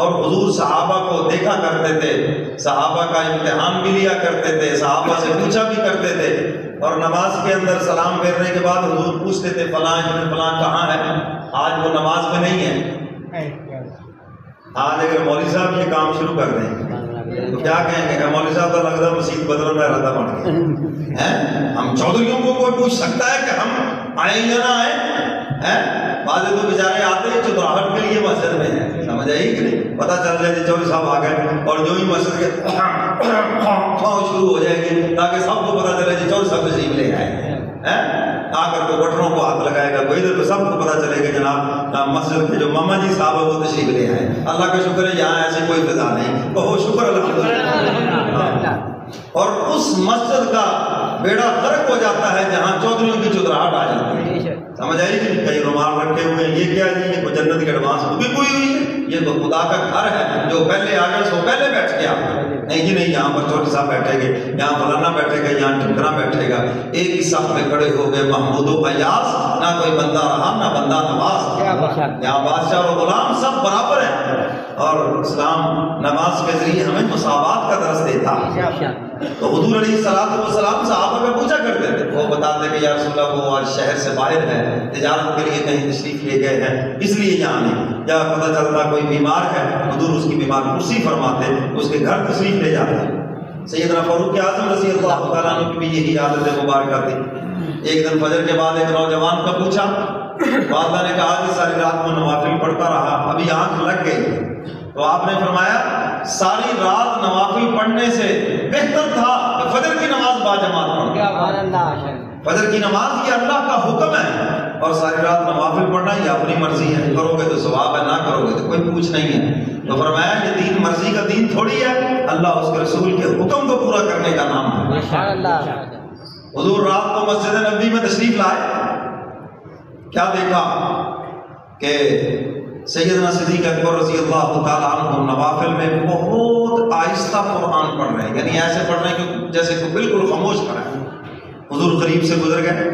اور حضور صحابہ کو دیکھا کرتے تھے، صحابہ کا امتحان بھی لیا کرتے تھے، صحابہ سے پوچھا بھی کرتے تھے، اور نماز کے اندر سلام پھیرنے کے بعد حضور پوچھتے تھے فلاں ابن فلاں کہاں ہے، آج وہ نماز میں نہیں ہے۔ آج اگر مولوی صاحب یہ کام شروع کر دیں تو کیا کہیں گے کہ مولوی صاحب کا لگتا مسیح بدل میں رہتا بڑھ کے ہیں، ہم چودھریوں کو کوئی پوچھ سکتا ہے کہ ہم آئیں یا نہ آئیں؟ بعض تو بیچارے آتے ہیں چودراہٹ کے لیے مسجد میں ہیں، سمجھ آئی کہ نہیں؟ پتہ چل جائے کہ چودھری صاحب آ گئے اور جو ہی مسجد کے شروع ہو جائے گی تاکہ سب کو پتہ چلے کہ چودھری صاحب تشریف لے آئے ہیں، آ کر کے بٹروں کو ہاتھ لگائے گا کوئی ادھر، سب کو پتہ چلے کہ جناب مسجد کے جو ماما جی صاحب ہے وہ تشریف لے آئے۔ اللہ کا شکر ہے یہاں ایسی کوئی فضا نہیں، بہت شکر الحمدللہ۔ اور اس مسجد کا بیڑا غرق ہو جاتا ہے جہاں چودھریوں کی چودراہٹ آ جاتی ہے، سمجھ آئی کہ کئی رومال رکھے ہوئے ہیں، یہ کیا جی یہ کوئی جنت کی ایڈوانس بکنگ ہوئی ہوئی ہے، یہ تو خدا کا گھر ہے، جو پہلے آ گیا سو پہلے بیٹھ گیا۔ نہیں جی نہیں، یہاں پر چودھری صاحب بیٹھے گے، یہاں فلانا بیٹھے گا، یہاں ٹھمکنا بیٹھے گا، ایک ہی صف میں کھڑے ہو گئے محمود و ایاز، نہ کوئی بندہ رہا نہ بندہ نواز، یہاں بادشاہ اور غلام سب برابر ہیں۔ اور اسلام نماز کے ذریعے ہمیں مساوات کا درس دیتا ہے۔ تو حضور علیہ السلام صحابہ میں پوچھا کرتے تھے، وہ بتاتے کہ یا رسول اللہ وہ آج شہر سے باہر ہے، تجارت کے لیے کہیں تشریف لے گئے ہیں، اس لیے یہاں نہیں، یا پتہ چلتا کوئی بیمار ہے، حضور اس کی بیمار پرسی فرماتے، اس کے گھر تشریف لے جاتے۔ سیدنا فاروق اعظم رضی اللہ تعالیٰ عنہ کی بھی یہی عادت مبارکہ تھی۔ ایک دن فجر کے بعد ایک نوجوان کا پوچھا، والدہ نے کہا کہ ساری رات میں نوافل پڑھتا رہا، ابھی آنکھ لگ گئی، تو آپ نے فرمایا ساری رات نوافل پڑھنے سے بہتر تھا کہ فجر کی نماز باجماعت پڑھو۔ فجر کی نماز یہ اللہ کا حکم ہے، اور ساری رات نوافل پڑھنا یہ اپنی مرضی ہے، کرو گے تو ثواب ہے، نہ کرو گے تو کوئی پوچھ نہیں ہے۔ تو فرمایا یہ دین مرضی کا دین تھوڑی ہے، اللہ اس کے رسول کے حکم کو پورا کرنے کا نام ہے۔ حضور رات کو مسجد نبوی میں تشریف لائے، کیا دیکھا کہ سیدنا صدیق اکبر رضی اللہ تعالیٰ عنہ نوافل میں بہت آہستہ قرآن پڑھ رہے ہیں، یعنی ایسے پڑھ رہے ہیں کہ جیسے کوئی بالکل خاموش کھڑا ہے۔ حضور قریب سے گزر گئے،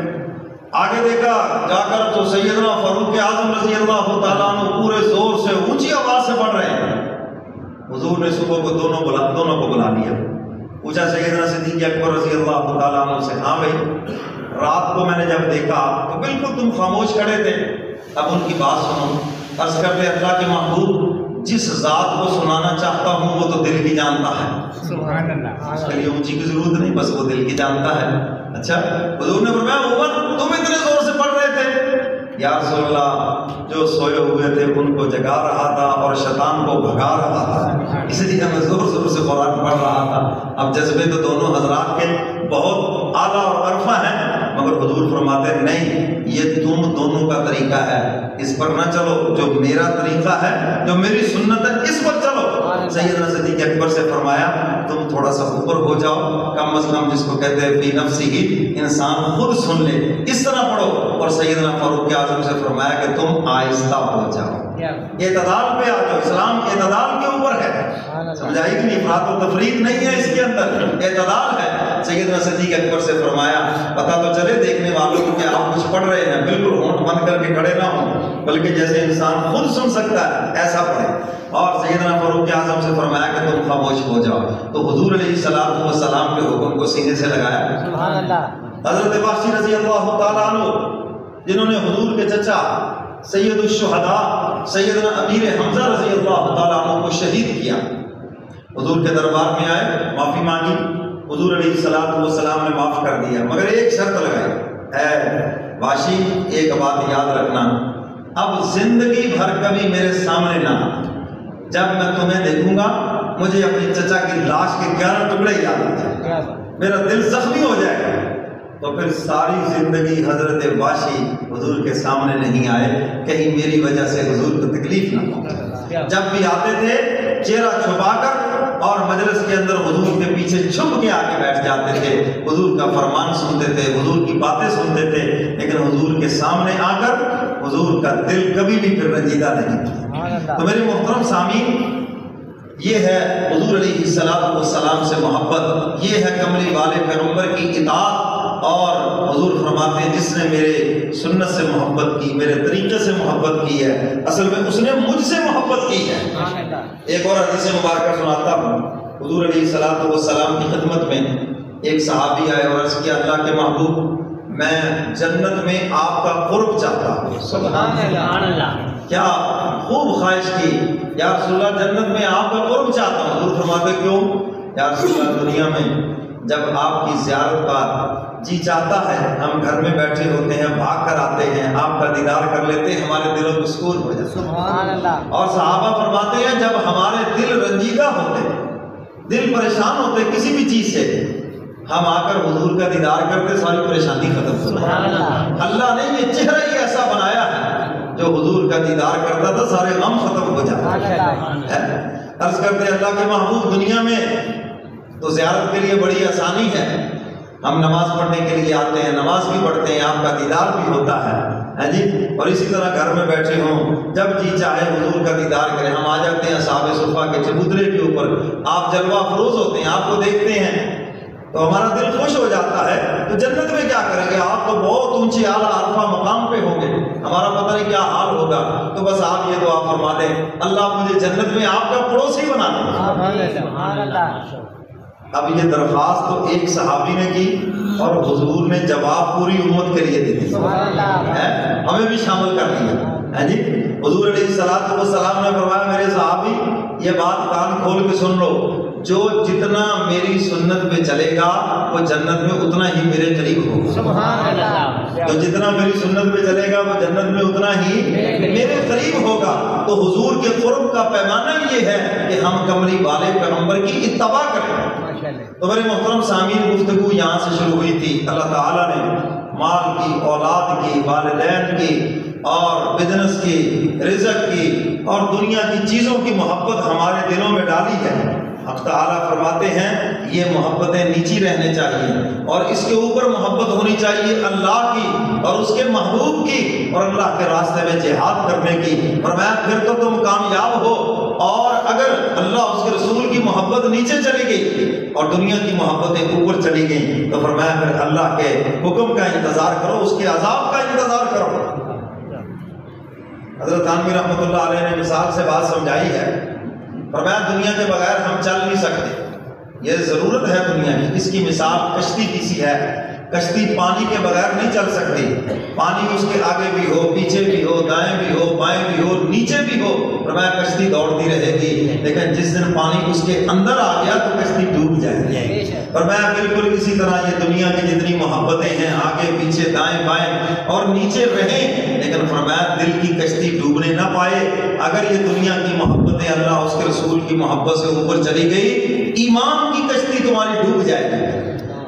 آگے دیکھا جا کر تو سیدنا فاروق اعظم رضی اللہ تعالیٰ عنہ پورے زور سے اونچی آواز سے پڑھ رہے ہیں۔ حضور نے صبح کو دونوں کو بلا لیا، پوچھا سیدنا صدیق اکبر رضی اللہ تعالیٰ عنہ سے، ہاں بھائی رات کو میں نے جب دیکھا تو بالکل تم خاموش کھڑے تھے، اب ان کی بات سنو۔ عرض کرتے اللہ کے محبوب جس ذات کو سنانا چاہتا ہوں وہ تو دل کی جانتا ہے، سبحان اللہ، اس کے لیے اونچی کی ضرورت نہیں، بس وہ دل کی جانتا ہے۔ اچھا حضور نے فرمایا عمر تم اتنے زور سے پڑھ رہے تھے؟ یا رسول اللہ جو سوئے ہوئے تھے ان کو جگا رہا تھا اور شیطان کو بھگا رہا تھا، اس لیے میں زور زور سے قرآن پڑھ رہا تھا۔ اب جذبے تو دونوں حضرات کے بہت اعلیٰ اور عرفہ ہیں، مگر حضور فرماتے نہیں یہ تم دونوں کا طریقہ ہے، اس پر نہ چلو، جو میرا طریقہ ہے، جو میری سنت ہے اس پر چلو۔ سیدنا صدیق اکبر سے فرمایا تم تھوڑا سا اوپر ہو جاؤ، کم از کم جس کو کہتے ہیں فی نفسی ہی، انسان خود سن لے، اس طرح پڑھو۔ اور سیدنا فاروق اعظم سے فرمایا کہ تم آہستہ ہو جاؤ، اعتدال پہ آ جاؤ، اسلام اعتدال کے اوپر ہے، سمجھائی کہ افراط و تفریط نہیں ہے، اس کے اندر اعتدال ہے۔ سیدنا صدیق اکبر سے فرمایا پتہ تو چلے دیکھنے والوں کو کہ آپ کچھ پڑھ رہے ہیں، بالکل ہونٹ بند کر کے کھڑے نہ ہوں، بلکہ جیسے انسان خود سن سکتا ہے ایسا پڑھے۔ اور سیدنا فاروق اعظم سے فرمایا کہ تم خاموش ہو جاؤ، تو حضور علیہ السلام کے حکم کو سینے سے لگایا۔ سبحان اللہ۔ حضرت وحشی رضی اللہ تعالیٰ عنہ جنہوں نے حضور کے چچا سید الشہداء سیدنا امیر حمزہ رضی اللہ تعالیٰ عنہ کو شہید کیا، حضور کے دربار میں آئے، معافی مانگی، حضور علیہ السلام نے معاف کر دیا، مگر ایک شرط لگائی، اے وحشی ایک بات یاد رکھنا، اب زندگی بھر کبھی میرے سامنے نہ آنا، جب میں تمہیں دیکھوں گا مجھے اپنی چچا کی لاش کے 11 ٹکڑے یاد آتے ہیں، میرا دل زخمی ہو جائے گا۔ تو پھر ساری زندگی حضرت وحشی حضور کے سامنے نہیں آئے، کہیں میری وجہ سے حضور کو تکلیف نہ ہو۔ جب بھی آتے تھے چہرہ چھپا کر اور مجلس کے اندر حضور کے پیچھے چھپ کے آ کے بیٹھ جاتے تھے، حضور کا فرمان سنتے تھے، حضور کی باتیں سنتے تھے، لیکن حضور کے سامنے آ کر حضور کا دل کبھی بھی پھر رنجیدہ نہیں کیا۔ تو میرے محترم سامعین، یہ ہے حضور علیہ السلام سے محبت، یہ ہے کملی والے پیغمبر کی اطاعت۔ اور حضور فرماتے ہیں جس نے میرے سنت سے محبت کی، میرے طریقے سے محبت کی ہے، اصل میں اس نے مجھ سے محبت کی ہے۔ ایک اور حدیث مبارکہ سناتا ہوں، حضور علیہ السلام کی خدمت میں ایک صحابی آئے اور عرض کیا اللہ کے محبوب میں جنت میں آپ کا قرب چاہتا ہوں۔ سبحان اللہ، کیا خوب خواہش کی، یا رسول اللہ جنت میں آپ کا قرب چاہتا ہوں۔ حضور فرماتے کیوں؟ یا رسول اللہ دنیا میں جب آپ کی زیارت کا جی چاہتا ہے، ہم گھر میں بیٹھے ہوتے ہیں، بھاگ کر آتے ہیں، آپ کا دیدار کر لیتے ہیں، ہمارے دلوں کو سکون ہو جاتا ہے۔ سبحان اللہ۔ اور صحابہ فرماتے ہیں جب ہمارے دل رنجیدہ ہوتے، دل پریشان ہوتے کسی بھی چیز سے، ہم آ کر حضور کا دیدار کرتے، ساری پریشانی ختم ہو جاتی۔ اللہ نے یہ چہرہ ہی ایسا بنایا ہے، جو حضور کا دیدار کرتا تھا سارے غم ختم ہو جاتے ہیں۔ عرض کرتے اللہ کے محبوب دنیا میں تو زیارت کے لیے بڑی آسانی ہے، ہم نماز پڑھنے کے لیے آتے ہیں، نماز بھی پڑھتے ہیں، آپ کا دیدار بھی ہوتا ہے جی، اور اسی طرح گھر میں بیٹھے ہوں، جب جی چاہے حضور کا دیدار کریں، ہم آ جاتے ہیں صحابہ صفا کے چبوترے کے اوپر، آپ جلوہ افروز ہوتے ہیں، آپ کو دیکھتے ہیں، تو ہمارا دل خوش ہو جاتا ہے. تو جنت میں کیا کریں گے؟ آپ تو بہت اونچی اعلیٰ عرفہ مقام پہ ہوں گے، ہمارا پتہ نہیں کیا حال ہوگا. تو بس آپ یہ دعا فرما دیں، اللہ مجھے جنت میں آپ کا پڑوسی بنا دیں. اب یہ درخواست تو ایک صحابی نے کی اور حضور نے جواب پوری امت کے لیے دے دی، ہمیں بھی شامل کر لیا. جی حضور علیہ الصلوۃ والسلام نے فرمایا میرے صحابی یہ بات کان کھول کے سن لو، جو جتنا میری سنت پہ چلے گا وہ جنت میں اتنا ہی میرے قریب ہوگا. سبحان اللہ. تو جتنا میری سنت پہ چلے گا وہ جنت میں اتنا ہی میرے قریب ہوگا. تو حضور کے قرب کا پیمانہ یہ ہے کہ ہم کملی والے پیغمبر کی اتباع کریں. تو میرے محترم سامعین، گفتگو یہاں سے شروع ہوئی تھی. اللہ تعالیٰ نے مال کی، اولاد کی، والدین کی اور بزنس کی، رزق کی اور دنیا کی چیزوں کی محبت ہمارے دلوں میں ڈالی ہے. حق تعالیٰ فرماتے ہیں یہ محبتیں نیچی رہنے چاہیے اور اس کے اوپر محبت ہونی چاہیے اللہ کی اور اس کے محبوب کی اور اللہ کے راستے میں جہاد کرنے کی. فرمایا پھر تو تم کامیاب ہو. اور اگر اللہ اس کے رسول کی محبت نیچے چلی گئی اور دنیا کی محبتیں اوپر چلی گئیں تو فرمایا پھر اللہ کے حکم کا انتظار کرو، اس کے عذاب کا انتظار کرو. حضرت تھانوی رحمۃ اللہ علیہ نے مثال سے بات سمجھائی ہے. فرمایا دنیا کے بغیر ہم چل نہیں سکتے، یہ ضرورت ہے دنیا کی. اس کی مثال کشتی کی سی ہے. کشتی پانی کے بغیر نہیں چل سکتی. پانی اس کے آگے بھی ہو، پیچھے بھی ہو، دائیں بھی ہو، بائیں بھی ہو، نیچے بھی ہو، فرمایا کشتی دوڑتی رہے گی. لیکن جس دن پانی اس کے اندر آ گیا تو کشتی ڈوب جائے گی. فرمایا بالکل اسی طرح یہ دنیا کی جتنی محبتیں ہیں آگے پیچھے دائیں بائیں اور نیچے رہیں، لیکن فرمایا دل کی کشتی ڈوبنے نہ پائے. اگر یہ دنیا کی محبتیں اللہ اس کے رسول کی محبت سے اوپر چلی گئی، ایمان کی کشتی تمہاری ڈوب جائے گی.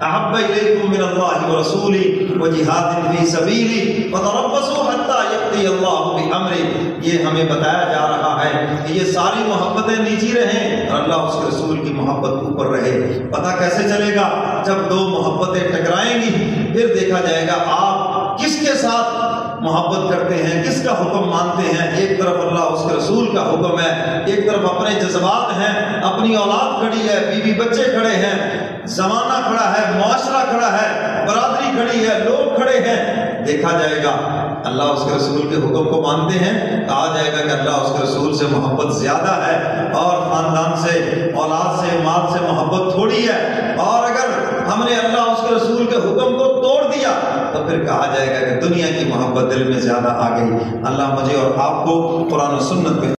احب الیکم من اللہ ورسولہ وجہاد فی سبیلہ فتربصوا حتی یأتی اللہ بامرہ. یہ ہمیں بتایا جا رہا ہے کہ یہ ساری محبتیں نیچی رہیں اور اللہ اس کے رسول کی محبت اوپر رہے. پتہ کیسے چلے گا؟ جب دو محبتیں ٹکرائیں گی پھر دیکھا جائے گا آپ کس کے ساتھ محبت کرتے ہیں، کس کا حکم مانتے ہیں. ایک طرف اللہ اس کے رسول کا حکم ہے، ایک طرف اپنے جذبات ہیں، اپنی اولاد کھڑی ہے، بیوی بچے کھڑے ہیں، زمانہ کھڑا ہے، معاشرہ کھڑا ہے، برادری کھڑی ہے، لوگ کھڑے ہیں. دیکھا جائے گا اللہ اس کے رسول کے حکم کو مانتے ہیں، کہا جائے گا کہ اللہ اس کے رسول سے محبت زیادہ ہے اور خاندان سے، اولاد سے، مال سے محبت تھوڑی ہے. اور اگر ہم نے اللہ اس کے رسول کے حکم کو توڑ دیا تو پھر کہا جائے گا کہ دنیا کی محبت دل میں زیادہ آ گئی. اللہ مجھے اور آپ کو قرآن و سنت پہ